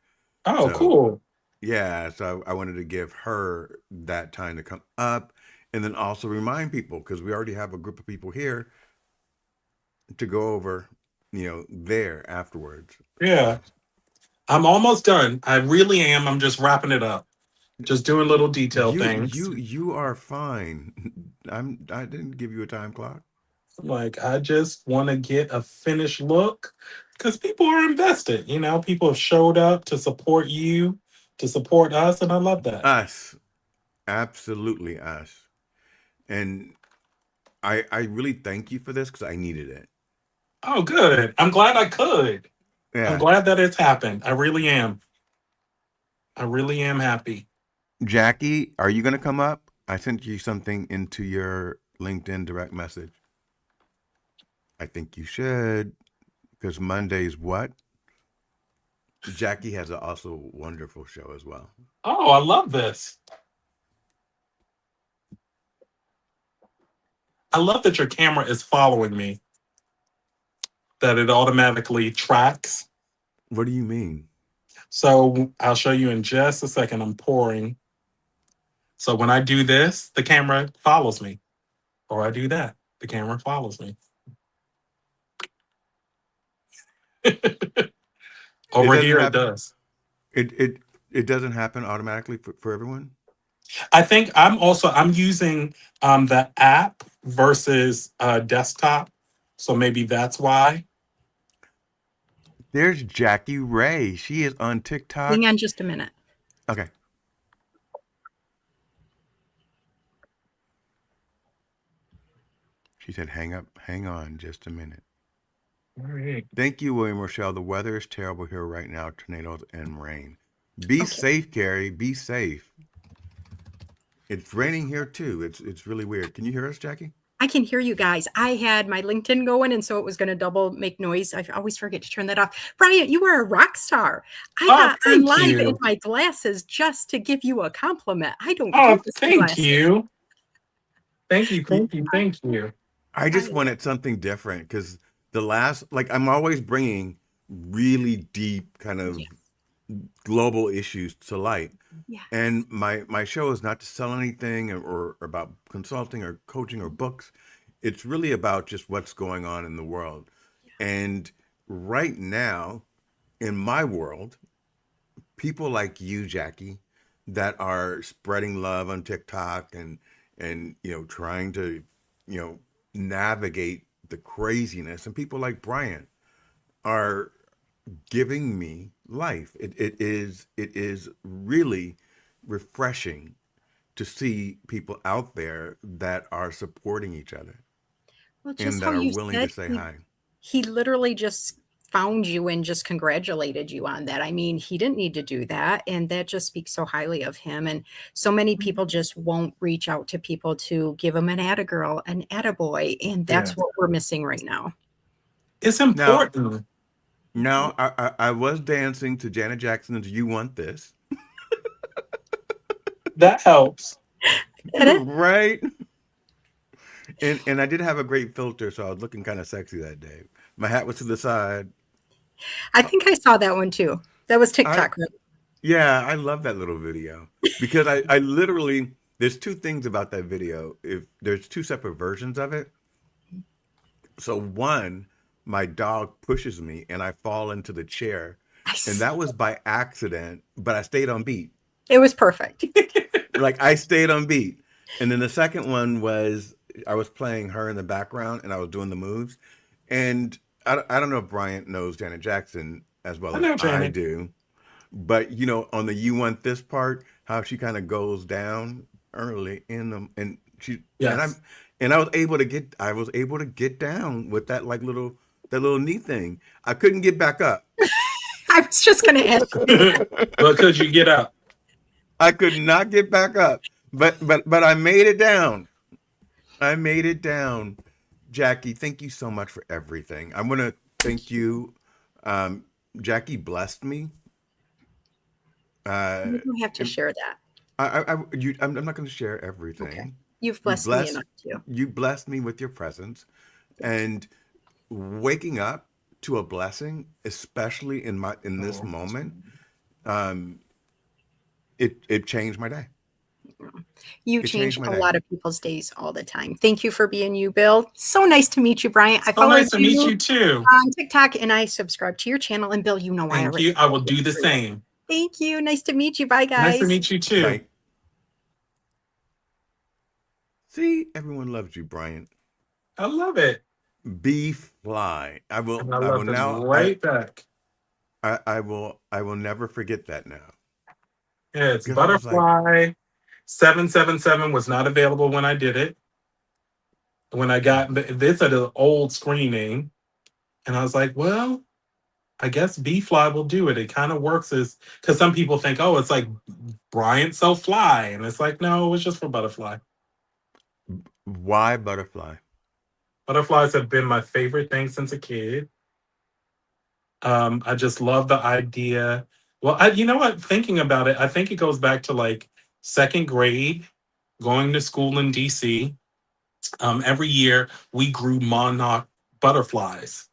Oh, So cool. yeah, so I wanted to give her that time to come up, and then also remind people because we already have a group of people here to go over, there afterwards. Yeah. I'm almost done. I really am. I'm just wrapping it up. Just doing little detail You things. you you are fine. I didn't give you a time clock. Like, I just want to get a finished look because people are invested. You know, people have showed up to support you, to support us, and I love that. Us, absolutely us. And I really thank you for this because I needed it. Oh, good. I'm glad I could. I'm Yeah. glad that it's happened. I really am. I really am happy. Jackie, are you going to come up? I sent you something into your LinkedIn direct message. I think you should because Monday's what? Jackie has an also wonderful show as well. Oh, I love this. I love that your camera is following me, that it automatically tracks. What do you mean? So I'll show you in just a second. I'm pouring. So when I do this, the camera follows me. Or I do that, the camera follows me. It Over doesn't here, it happen. does. It doesn't happen automatically for everyone. I think I'm using the app versus desktop. So maybe that's why. There's Jackie Ray. She is on Hang TikTok. on just a minute. Okay. She said, hang on just a minute. All right. Thank you, William Rochelle. The weather is terrible here right now, tornadoes and rain. Be Okay. safe, Carrie. Be safe. It's raining here too. It's really weird. Can you hear us, Jackie? I can hear you guys. I had my LinkedIn going, and so it was going to double make noise. I always forget to turn that off. Bryant, you are a rock star. I Oh, got on thank live in you. my glasses just to give you a compliment. I don't Oh, give the thank sunglasses. you. Thank you. Thank you. Thank you. I just I- wanted something different because the last, like, I'm always bringing really deep kind of Yes. global issues to light. Yes. And my show is not to sell anything or about consulting or coaching or books. It's really about just what's going on in the world. And right now, in my world, people like you, Jackie, that are spreading love on TikTok and trying to you know navigate the craziness, and people like Brian are giving me life. It is really refreshing to see people out there that are supporting each other Well, and just that how are you willing to said, say hi. he literally just found you and just congratulated you on that. I mean, he didn't need to do that. And that just speaks so highly of him. And so many people just won't reach out to people to give them an atta girl, an atta boy. And Yeah. that's what we're missing right now. It's Now, important. now I was dancing to Janet Jackson's "You Want This," That helps. Get it? right? And I did have a great filter, so I was looking kind of sexy that day. My hat was to the side. I think I saw that one too. That was I TikTok, right? Yeah, I love that little video because I literally there's two things about that video. If there's two separate versions of it. So one, my dog pushes me and I fall into the chair, I and s- that was by accident, but I stayed on beat. It was perfect. Like I stayed on beat. And then the second one was I was playing her in the background and I was doing the moves. And I don't know if Bryant knows Janet Jackson as well I as know, I Janet. do, but on the "You Want This" part, how she kind of goes down early in them, and she Yes. and I was able to get down with that like that little knee thing. I couldn't get back up. I was just going to ask you. But could you get up? I could not get back up, but I made it down. I made it down. Jackie, thank you so much for everything. I want to thank you. Um, Jackie blessed me. Uh, You don't have to and share that. I'm not going to share Okay. everything. You've You blessed me bless enough too. you blessed me with your presence, Thank you. and waking up to a blessing, especially in this Oh, moment. Um, it changed my day. You It change changed my a day. lot of people's days all the time. Thank you for being you, Bill. So nice to meet you, Bryant. I so followed nice to meet you you too. on TikTok and I subscribed to your channel. And Bill, you know I Thank already you. I will follow do the you. same. Thank you. Nice to meet you. Bye, Nice to guys. meet you too. Bye. See, everyone loves you, Bryant. I love it. Bee fly. And I I will love them now right back. I will never forget that now. Yeah, it's Because I was like, Butterfly 777 was not available when I did it. When I got this at an old screen name. And I was like, well, I guess B Fly will do it. It kind of works as because some people think, oh, it's like Bryant So Fly. And it's like, no, it's just for Butterfly. why butterfly? Butterflies have been my favorite thing since a kid. I just love the idea. Well, you know what? Thinking about it, I think it goes back to like second grade, going to school in DC. Every year we grew monarch butterflies.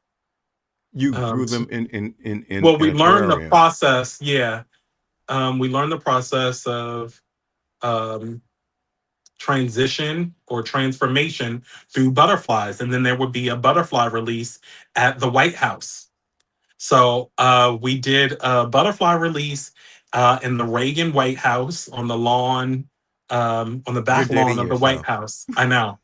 You grew Um, them well, in we a learned the terrarium. process. Yeah, we learned the process of um, transition or transformation through butterflies, and then there would be a butterfly release at the White House. So we did a butterfly release in the Reagan White House on the lawn, on the You're back lawn dating of the White yourself. House. I know.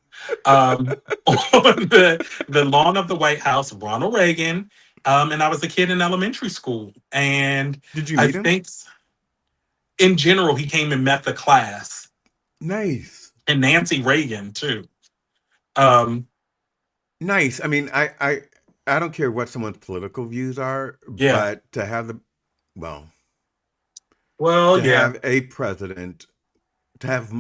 On the lawn of the White House, Ronald Reagan. And I was a kid in elementary school. And Did you I meet him? think in general, he came and met the class Nice. and Nancy Reagan too. Um, Nice. I mean, I don't care what someone's political views are, yeah. but to have the well, Well, to yeah. have a president, to have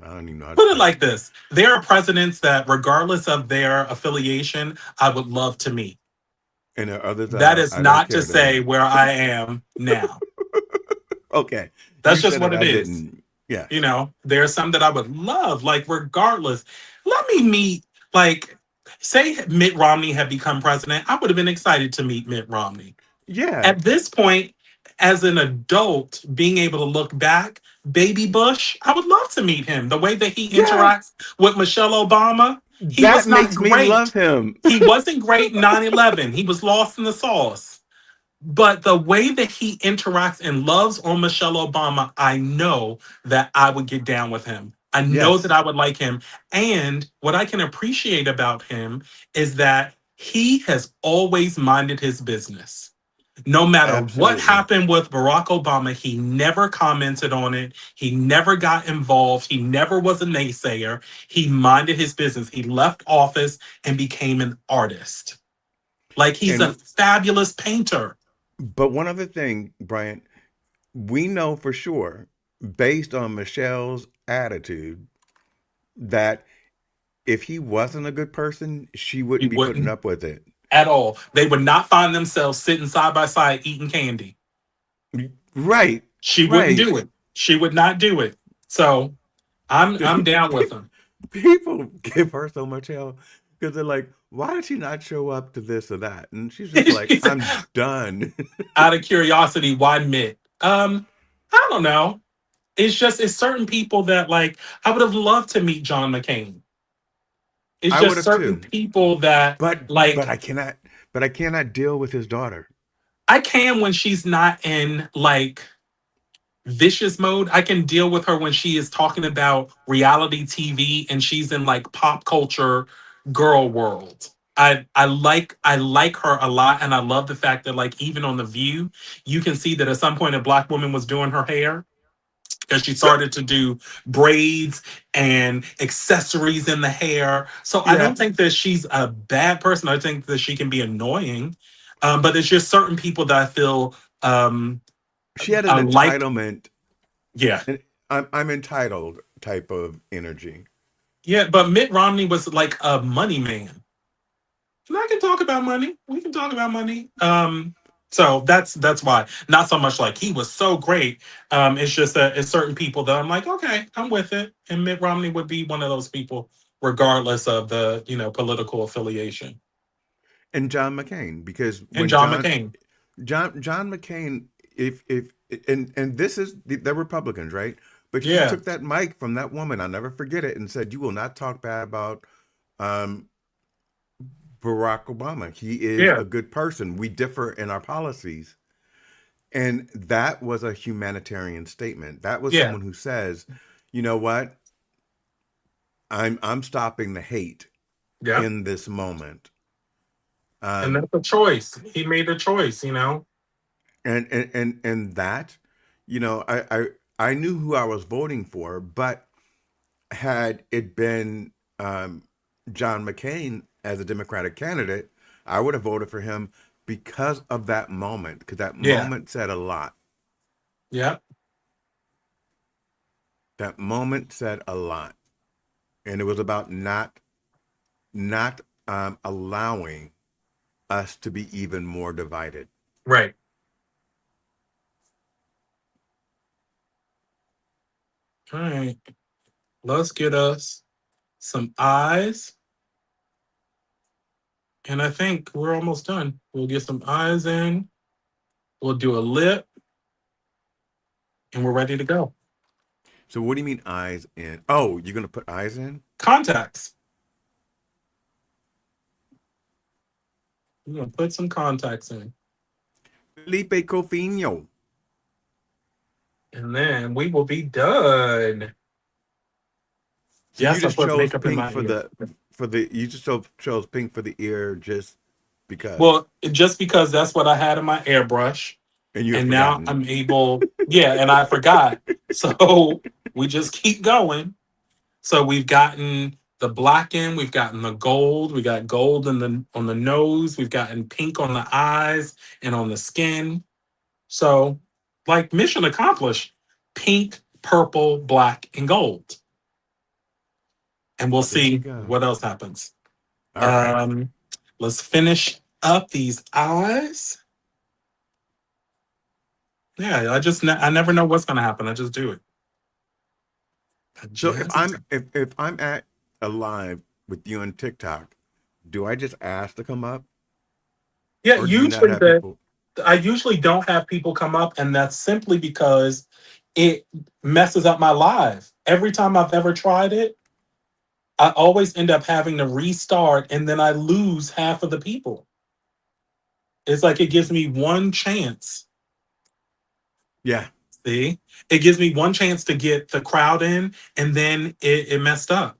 I don't even know how to Put it say like it. this: there are presidents that, regardless of their affiliation, I would love to meet. And there are others that That is I don't not to care to say meet. where I am now. Okay. That's You just said what it, it I is. didn't. Yes. You know, there are some that I would love, like, regardless. Let me meet, like, say Mitt Romney had become president, I would have been excited to meet Mitt Romney. Yeah. At this point, as an adult, being able to look back, Baby Bush, I would love to meet him. The way that he Yeah. interacts with Michelle Obama, he That was not makes me love great. him. He wasn't great in 9/11. He was lost in the sauce. But the way that he interacts and loves on Michelle Obama, I know that I would get down with him. I know that Yes. I would like him. And what I can appreciate about him is that he has always minded his business. No matter what Absolutely. happened with Barack Obama, he never commented on it. He never got involved. He never was a naysayer. He minded his business. He left office and became an artist. Like he's a And fabulous painter. but one other thing, Bryant, we know for sure, based on Michelle's attitude, that if he wasn't a good person, she He wouldn't be putting wouldn't up with it. at all. They would not find themselves sitting side by side eating candy. Right. She wouldn't Right. do it. She would not do it. So I'm down with them. People give her so much hell because they're like, why did she not show up to this or that? And she's just like, She said, I'm done. out of curiosity, why Mitt? I don't know. It's certain people that like I would have loved to meet John McCain. It's I would just have certain too. people that But like I cannot deal with his daughter. I can when she's not in like vicious mode. I can deal with her when she is talking about reality TV and she's in like pop culture girl world. I like her a lot and I love the fact that like even on the View, you can see that at some point a black woman was doing her hair because she started to do braids and accessories in the hair. So I Yeah. don't think that she's a bad person. I think that she can be annoying. But there's just certain people that I feel She had an I like. entitlement, Yeah. and I'm entitled type of energy. Yeah, but Mitt Romney was like a money man. And I can talk about money. We can talk about money. So that's why. Not so much like he was so great. It's just that it's certain people that I'm like, okay, I'm with it. And Mitt Romney would be one of those people, regardless of the, political affiliation. And John McCain, because And when John McCain. John McCain, if and this is they're Republicans, right? But he Yeah. took that mic from that woman, I'll never forget it, and said, "You will not talk bad about um, Barack Obama. He is Yeah. a good person. We differ in our policies." And that was a humanitarian statement. That was Yeah. someone who says, "You know what? I'm stopping the hate Yeah. in this moment." And Um, that's a choice. He made a choice, you know? and that, you know, I knew who I was voting for, but had it been John McCain as a Democratic candidate, I would have voted for him because of that moment, because that Yeah. moment said a lot. Yeah. That moment said a lot, and it was about not allowing us to be even more divided. Right. All right. Let's get us some eyes. And I think we're almost done. We'll get some eyes in. We'll do a lip, and we're ready to go. So what do you mean eyes in? Oh, you're gonna put eyes in? Contacts. We're going to put some contacts in. Felipe Cofino. And then we will be done. So you Yes, I just put chose makeup in pink my ear. for the you just chose pink for the ear just because, Well, just because that's what I had in my airbrush. and you had And now forgotten. I'm able, yeah, and I forgot. So we just keep going. So we've gotten the black in, we've gotten the gold, we got gold in the on the nose, we've gotten pink on the eyes and on the skin. So, like, mission accomplished. Pink, purple, black, and gold. And we'll There you see go. what else happens. All right. Um, let's finish up these eyes. Yeah, I never know what's gonna happen. I just do it. A So if jazzy I'm time. if I'm at a live with you on TikTok, do I just ask to come up, Yeah, or do you not usually have people? I usually don't have people come up, and that's simply because it messes up my live. Every time I've ever tried it, I always end up having to restart, and then I lose half of the people. It's like it gives me one chance. Yeah. See, it gives me one chance to get the crowd in, and then it messed up.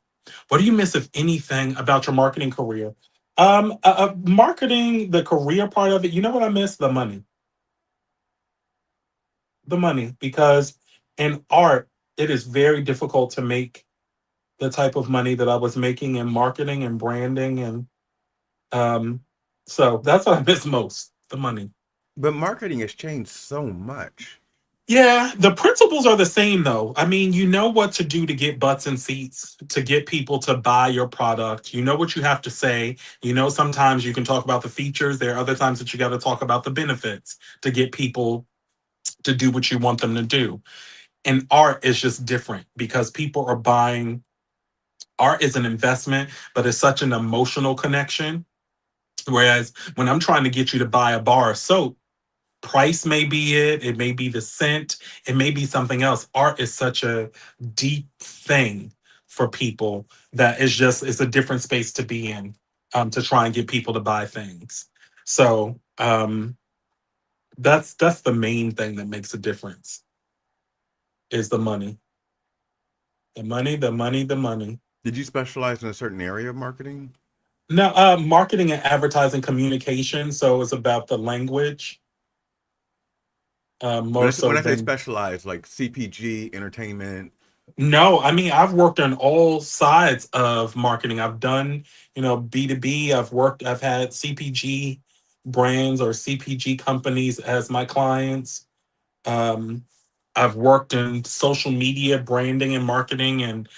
What do you miss, if anything, about your marketing career? Marketing, the career part of it. You know what I miss? The money. The money, because in art, it is very difficult to make the type of money that I was making in marketing and branding, and um, so that's what I miss most. The money. But marketing has changed so much. Yeah, the principles are the same though. I mean, you know what to do to get butts and seats, to get people to buy your product. You know what you have to say. You know, sometimes you can talk about the features. There are other times that you got to talk about the benefits to get people to do what you want them to do. And art is just different because people are buying. Art is an investment, but it's such an emotional connection. Whereas when I'm trying to get you to buy a bar of soap, price may be it, it may be the scent, it may be something else. Art is such a deep thing for people that is just it's a different space to be in, to try and get people to buy things. So that's the main thing that makes a difference is the money. The money, the money, the money. Did you specialize in a certain area of marketing? No, marketing and advertising communication. So it's about the language, more so When I say than. specialized, like CPG, entertainment. No, I mean, I've worked on all sides of marketing. I've done, B2B. I've had CPG brands or CPG companies as my clients. Um, I've worked in social media branding and marketing and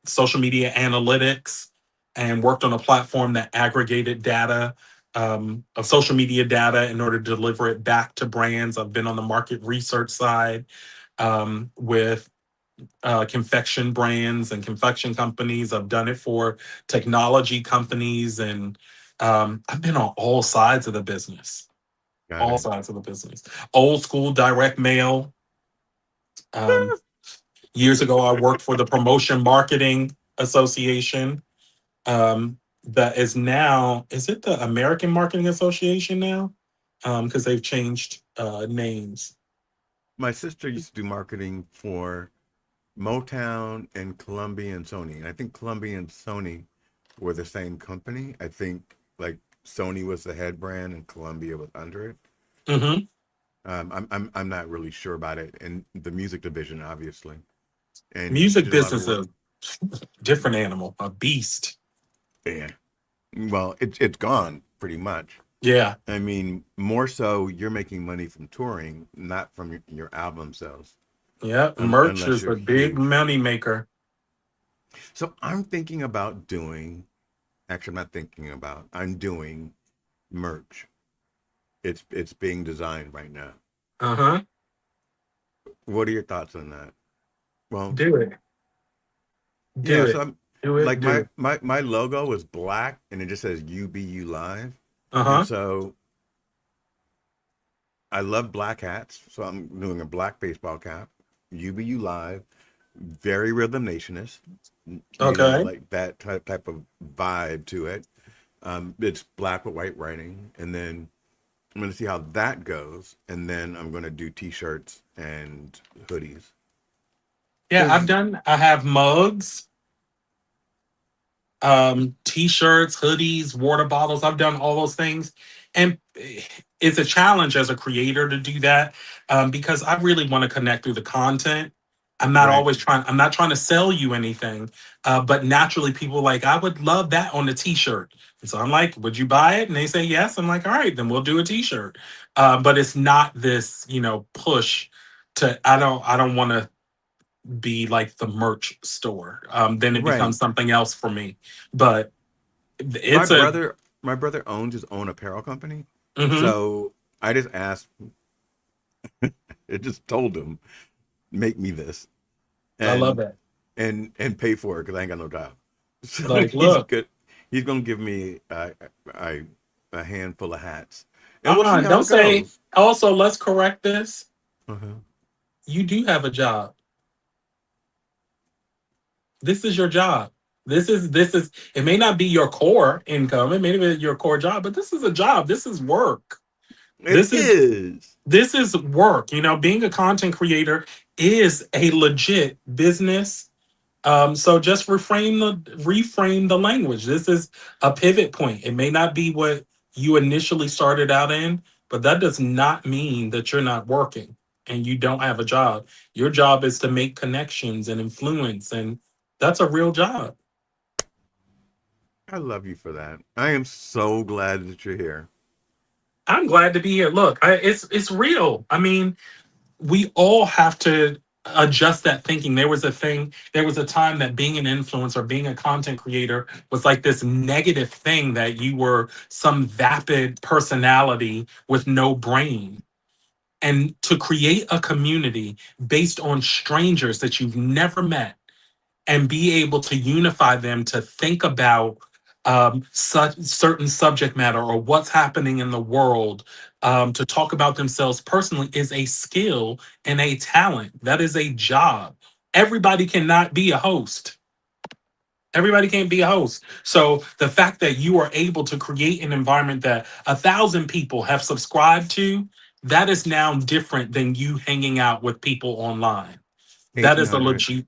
social media analytics, and worked on a platform that aggregated data, of social media data in order to deliver it back to brands. I've been on the market research side, with confection brands and confection companies. I've done it for technology companies, and I've been on all sides of the business. Got All it. sides of the business. Old school direct mail. Um, Years ago, I worked for the Promotion Marketing Association. That is now, is it the American Marketing Association now? Because they've changed names. My sister used to do marketing for Motown and Columbia and Sony. And I think Columbia and Sony were the same company. I think like Sony was the head brand and Columbia was under it. Hmm. I'm not really sure about it, and the music division, obviously. And she Music did a lot of business work. is a different animal, a beast. Yeah. Well, it's gone pretty much. Yeah. I mean, more so, you're making money from touring, not from your album sales, Yeah. Merch unless is you're a big huge. money maker. So I'm thinking about doing. Actually, I'm not thinking about. I'm doing merch. It's being designed right now. Uh-huh. What are your thoughts on that? Well, Do it. Do yeah. So it. I'm Do it. like Do my it. my my logo is black and it just says UBU Live, and Uh-huh. so I love black hats. So I'm doing a black baseball cap, UBU Live, very Rhythm Nationist. Okay. Like that type of vibe to it. It's black with white writing, and then I'm going to see how that goes, and then I'm going to do T-shirts and hoodies. Yeah, Because I have mugs, t-shirts, hoodies, water bottles. I've done all those things. And it's a challenge as a creator to do that, because I really want to connect through the content. right, I'm not trying to sell you anything. But naturally people are like, I would love that on a t-shirt. And so I'm like, would you buy it? And they say yes. I'm like, all right, then we'll do a t-shirt. But it's not this, push to, I don't want to be like the merch store. Then it right. becomes something else for me. But My it's a brother, my brother owns his own apparel company, mhm, so I just asked, it just told him, make me this, I love and that. pay for it because I ain't got no job. So Like, he's look, good. He's gonna give me a handful of hats, and we'll see how don't it say. goes. Also, let's correct this. Uh-huh. You do have a job. This is your job. This is. It may not be your core income. It may be your core job, but this is a job. This is work. It This is is. this is work. Being a content creator is a legit business. So just reframe the language. This is a pivot point. It may not be what you initially started out in, but that does not mean that you're not working and you don't have a job. Your job is to make connections and influence, and that's a real job. I love you for that. I am so glad that you're here. I'm glad to be here. Look, it's real. I mean, we all have to adjust that thinking. There was a time that being an influencer, being a content creator was like this negative thing, that you were some vapid personality with no brain. And to create a community based on strangers that you've never met and be able to unify them to think about such certain subject matter or what's happening in the world, to talk about themselves personally, is a skill and a talent. That is a job. Everybody cannot be a host. Everybody can't be a host. So the fact that you are able to create an environment that 1,000 people have subscribed to, that is now different than you hanging out with people online. That is a 1800. legit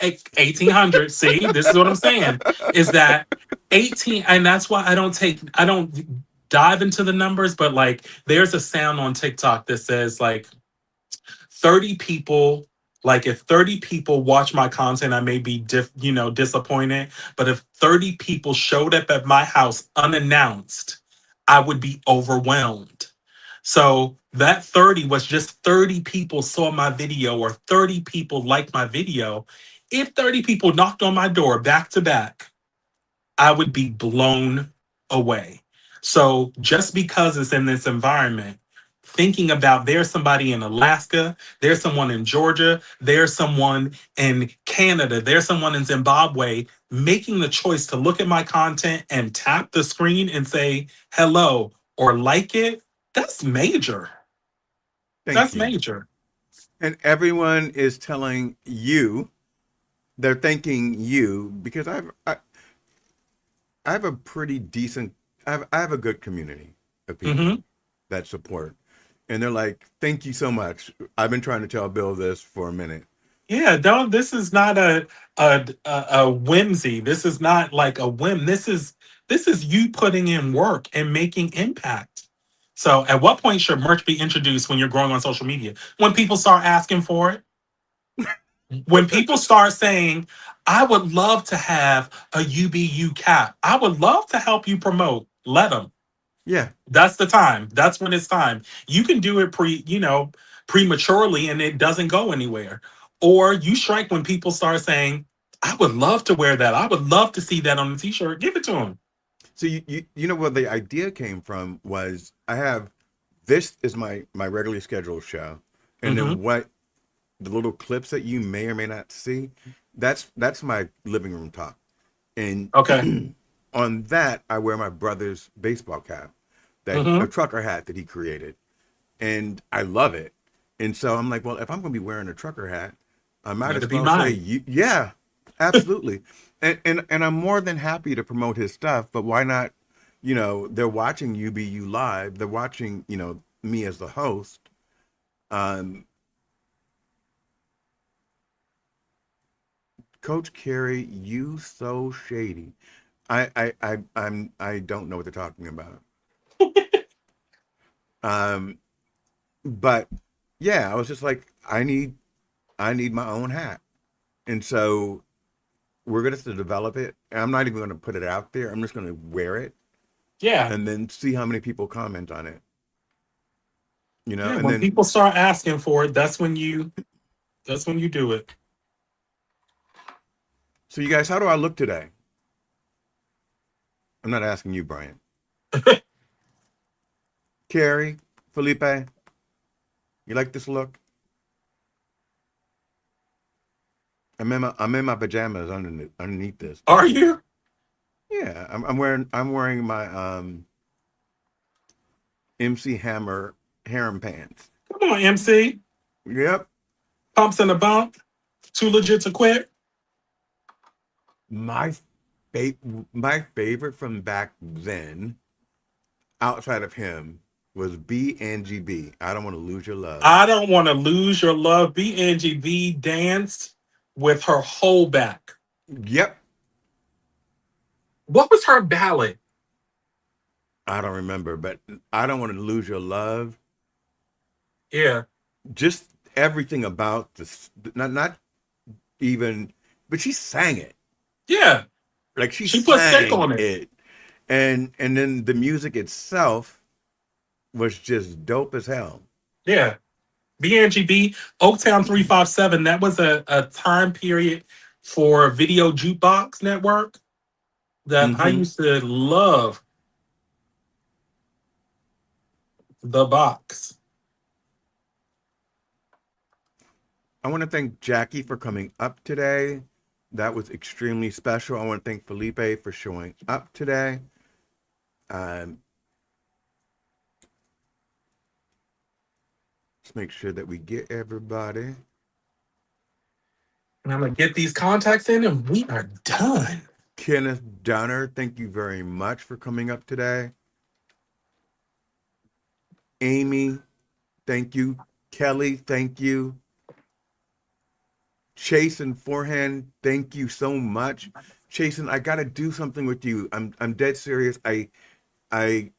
1800. See, this is what I'm saying, is that 18, and that's why I don't dive into the numbers, but like there's a sound on TikTok that says like 30 people, like if 30 people watch my content, I may be disappointed, but if 30 people showed up at my house unannounced, I would be overwhelmed. So that 30 was just 30 people saw my video or 30 people liked my video. If 30 people knocked on my door back to back, I would be blown away. So just because it's in this environment, thinking about there's somebody in Alaska, there's someone in Georgia, there's someone in Canada, there's someone in Zimbabwe, making the choice to look at my content and tap the screen and say hello or like it, that's major. Thank That's you. major. And everyone is telling you, they're thanking you because I have a pretty decent, I have a good community of people Hmm. that support. And they're like, thank you so much. I've been trying to tell Bill this for a minute. Yeah, don't. This is not a whimsy. This is not like a whim. This is you putting in work and making impact. So, at what point should merch be introduced when you're growing on social media? When people start asking for it. When people start saying, "I would love to have a UBU cap. I would love to help you promote." Let them. Yeah. That's the time. That's when it's time. You can do it prematurely and it doesn't go anywhere. Or you strike when people start saying, I would love to wear that. I would love to see that on the t-shirt. Give it to them. So you know where the idea came from was I have this is my regularly scheduled show, and Hmm. then what the little clips that you may or may not see, that's my living room talk, and Okay. on that I wear my brother's baseball cap, that a Hmm. trucker hat that he created, and I love it, and so I'm like, well, if I'm gonna be wearing a trucker hat, I might Let it as be well say, mine. yeah, absolutely, and I'm more than happy to promote his stuff, but why not? They're watching UBU live. They're watching, me as the host. Um, Coach Carey, you so shady. I don't know what they're talking about. Um, but yeah, I was just like, I need my own hat, and so we're gonna have to develop it. And I'm not even gonna put it out there. I'm just gonna wear it Yeah. and then see how many people comment on it. Yeah. And When then people start asking for it, that's when you do it. so you guys, how do I look today? I'm not asking you, Brian. Carrie, Felipe, you like this look? I'm in my pajamas underneath this, by Are the way. you? Yeah, I'm wearing my MC Hammer harem pants. Come on, MC. Yep. Pumps in a bump. Too legit to quit. My my favorite from back then, outside of him, was B. I don't want to lose your love. I don't want to lose your love. B. danced with her whole back. Yep. What was her ballad? I don't remember, but I don't want to lose your love. Yeah. Just everything about this, not even, but she sang it. Yeah. Like she She put steak sang on it. it, and then the music itself was just dope as hell. Yeah. B, Oaktown 357. That was a time period for Video Jukebox Network that I Hmm. used to love the box. I want to thank Jackie for coming up today. That was extremely special. I want to thank Felipe for showing up today. Um, let's make sure that we get everybody. And I'm going to get these contacts in and we are done. Kenneth Dunner, thank you very much for coming up today. Amy, thank you. Kelly, thank you. Chase and Forehand, thank you so much. Chasen, I gotta do something with you. I'm dead serious. I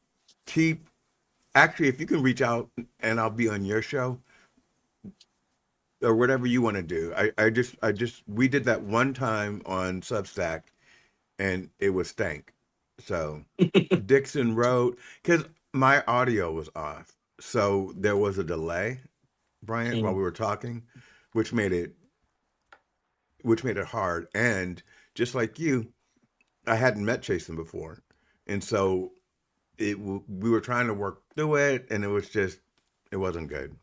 keep actually if you can reach out and I'll be on your show or whatever you want to do. I just we did that one time on Substack and it was stank. So Dixon wrote because my audio was off. So there was a delay, Bryant, while Mm. we were talking, which made it which made it hard. And just like you, I hadn't met Jason before, and so we were trying to work through it, and it wasn't good.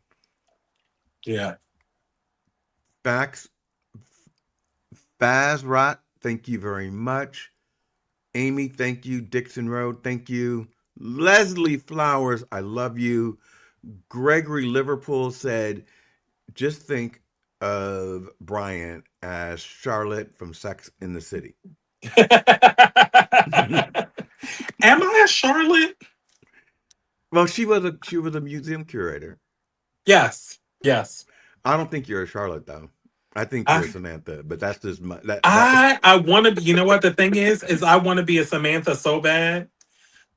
Yeah. Fax Fazrot, thank you very much. Amy, thank you. Dixon Road, thank you. Leslie Flowers, I love you. Gregory Liverpool said, just think of Bryant as Charlotte from Sex in the City. Am I a Charlotte? Well, she was a museum curator. Yes. Yes. I don't think you're a Charlotte though. I think you're I a Samantha, but that's just my that I want to be. You know what the thing is I want to be a Samantha so bad,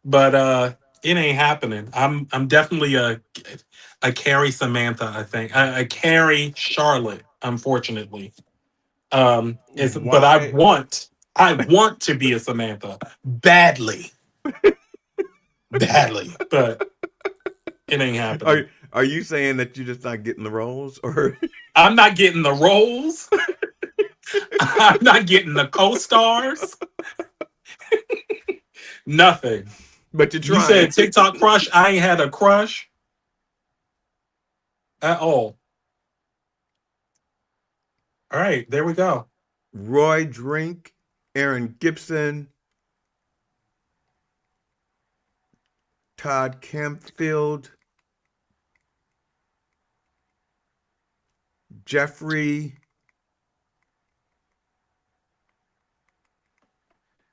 but it ain't happening. I'm definitely a Carrie Samantha. I think a Carrie Charlotte. Unfortunately, it's but why I want to be a Samantha badly, badly, but it ain't are happening. are you saying that you're just not getting the roles, or I'm not getting the roles. I'm not getting the co-stars. Nothing. but you're You said trying? TikTok crush. I ain't had a crush at all. All right, there we go. Roy Drink, Aaron Gibson, Todd Campfield, Jeffrey.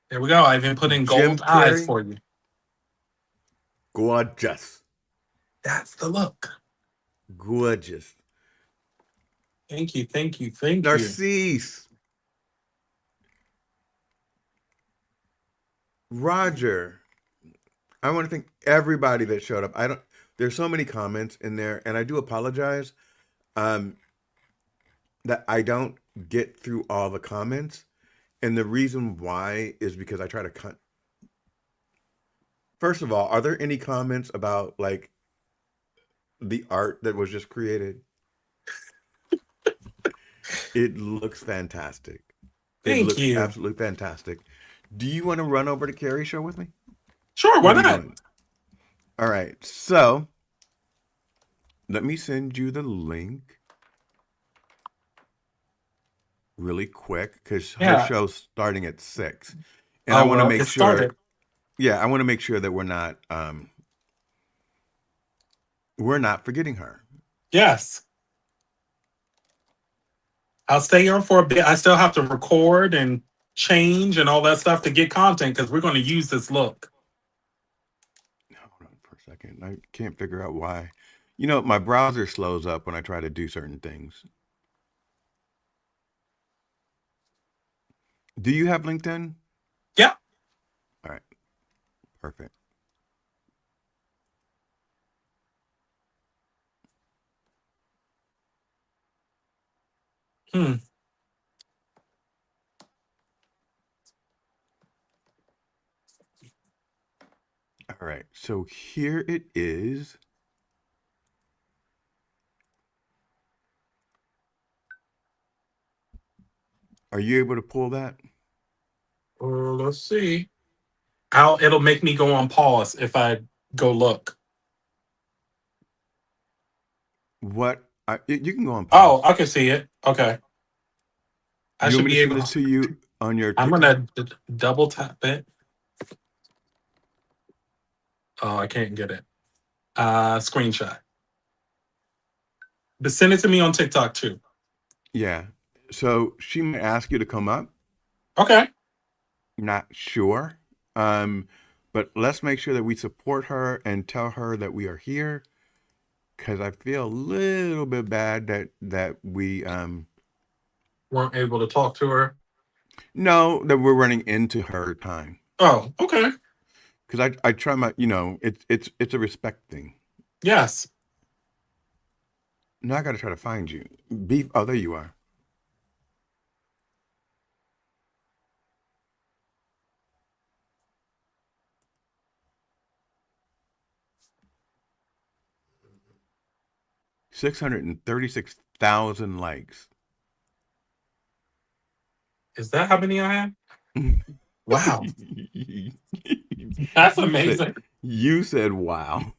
There we go. I've been putting Jim gold eyes Carrey, for you. gorgeous, That's the look. gorgeous. Thank you. Thank you. Thank you. Narcisse, Roger. I want to thank everybody that showed up. I don't. There's so many comments in there, and I do apologize um, that I don't get through all the comments. And the reason why is because I try to cut. First of all, are there any comments about like the art that was just created? It looks fantastic. It Thank looks you. absolutely fantastic. Do you want to run over to Carrie's show with me? Sure, why What are you not? doing? All right. So let me send you the link really quick because her Yeah. show's starting at 6. And I Oh want to well, make it sure, started. yeah, I want to make sure that we're not forgetting her. Yes. I'll stay on for a bit. I still have to record and change and all that stuff to get content because we're going to use this look. Hold on for a second. I can't figure out why. You know, my browser slows up when I try to do certain things. Do you have LinkedIn? Yeah. All right. Perfect. Hmm. All right. So here it is. Are you able to pull that? Let's see. It'll make me go on pause if I go look. What? You can go on Oh, pause. I can see it. Okay. I You want should me to be send able this to. to you on your I'm TikTok? going to double tap it. Oh, I can't get it. Screenshot. But send it to me on TikTok too. Yeah. So she might ask you to come up. Okay. Not sure. Um, but let's make sure that we support her and tell her that we are here. Because I feel a little bit bad that we Weren't able to talk to her. know that we're running into her time. Oh, okay. Because I try my it's a respect thing. Yes. Now I got to try to find you. Beef. Oh, there you are. $636,000 likes. Is that how many I have? Wow. you That's said amazing. you said wow.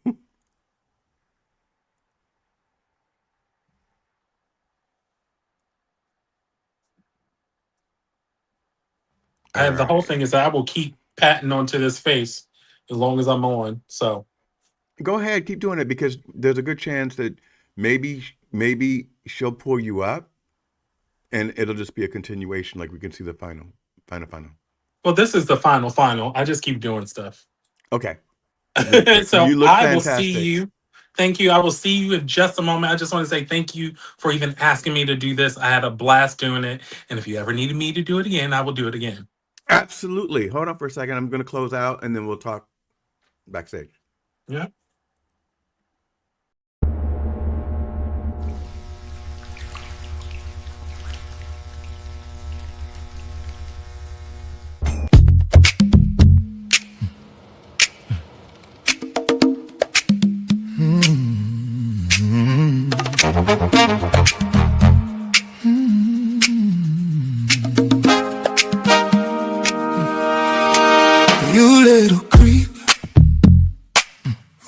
All The whole right. thing is that I will keep patting onto this face as long as I'm on. So Go ahead, keep doing it because there's a good chance that maybe she'll pull you up and it'll just be a continuation like we can see the final. well, this is the final. I just keep doing stuff. Okay. Good. So You look I will see fantastic. you Thank you. I will see you in just a moment. I just want to say thank you for even asking me to do this. I had a blast doing it. And if you ever needed me to do it again, I will do it again. Absolutely. Hold on for a second. I'm going to close out and then we'll talk backstage. Yeah. You little creep,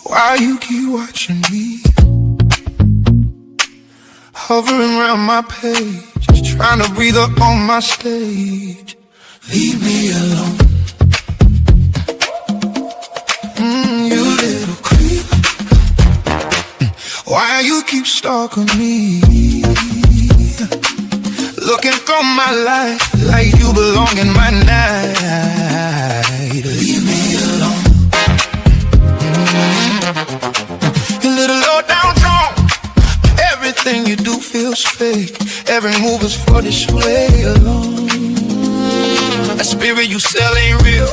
why you keep watching me? Hovering around my page, just trying to breathe up on my stage. Leave me alone. You little creep, why you keep stalking me? Looking through my life like you belong in my night. Leave me alone. You little low down drunk. Everything you do feels fake. Every move is for display alone. That spirit you sell ain't real.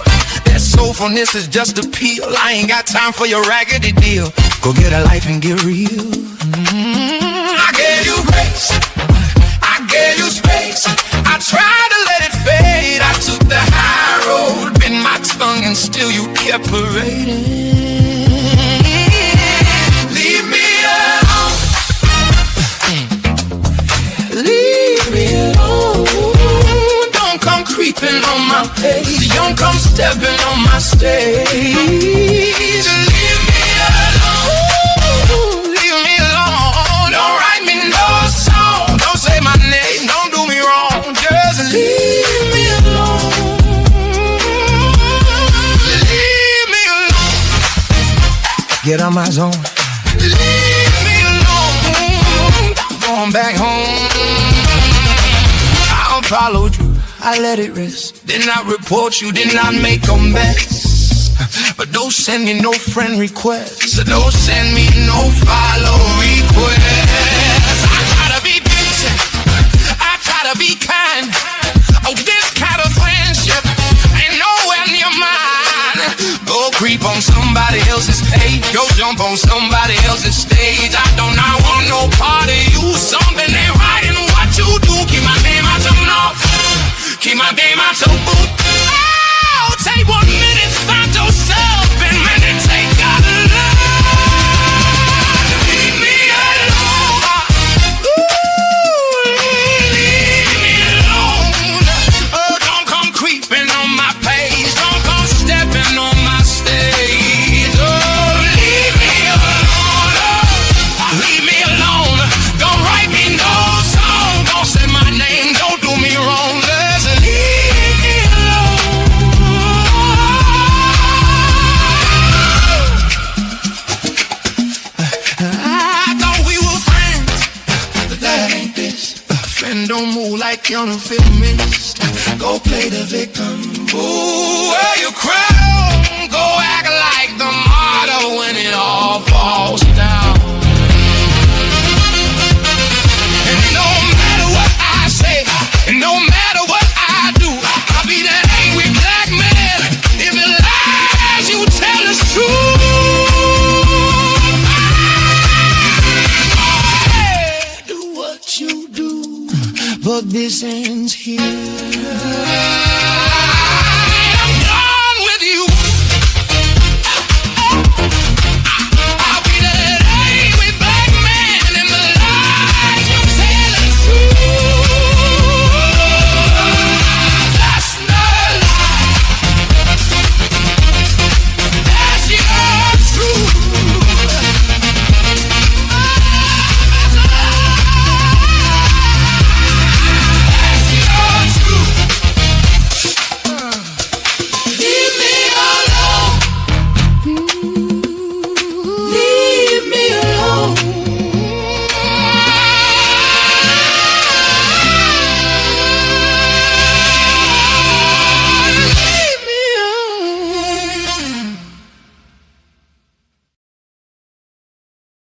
That soulfulness is just a peel. I ain't got time for your raggedy deal. Go get a life and get real. I gave you grace, I gave you space. I tried to let it fade. I took the high road, bit my tongue, and still you kept parading. Leave me alone. Leave me alone. Don't come creeping on my page. Don't come stepping on my stage. Leave me alone. Leave me alone. Don't write me no song. Don't say my name. Don't do me wrong. Just leave me alone. Leave me alone. Get on my zone. Leave me alone. Going back home. I followed you, I let it rest. Did not report you, did not make a mess. But don't send me no friend requests. So don't send me no follow requests. I try to be decent, I try to be kind. Oh, this kind of friendship ain't nowhere near mine. Go creep on somebody else's page. Go jump on somebody else's stage. I do not want no part of you. Something ain't right in what you do. Keep my name out your mouth. Keep my name out your boot. Oh, take 1 minute, find yourself and meditate God love. Leave me alone. Ooh, leave me alone. Oh, don't come creeping on my page. Don't come stepping on my stage. Oh, leave me alone. Oh, leave me alone. Don't write me no song. Don't say my name. Don't do me wrong. Just leave me alone. I thought we were friends, but that ain't this. Friend don't move like counterfeit mist. Go play the victim. Ooh, wear your crown. Go act like the martyr when it all falls down. And no matter what I say, and no matter what I do, I'll be that angry black man. If the lies you tell is true, do what you do, but this ends here.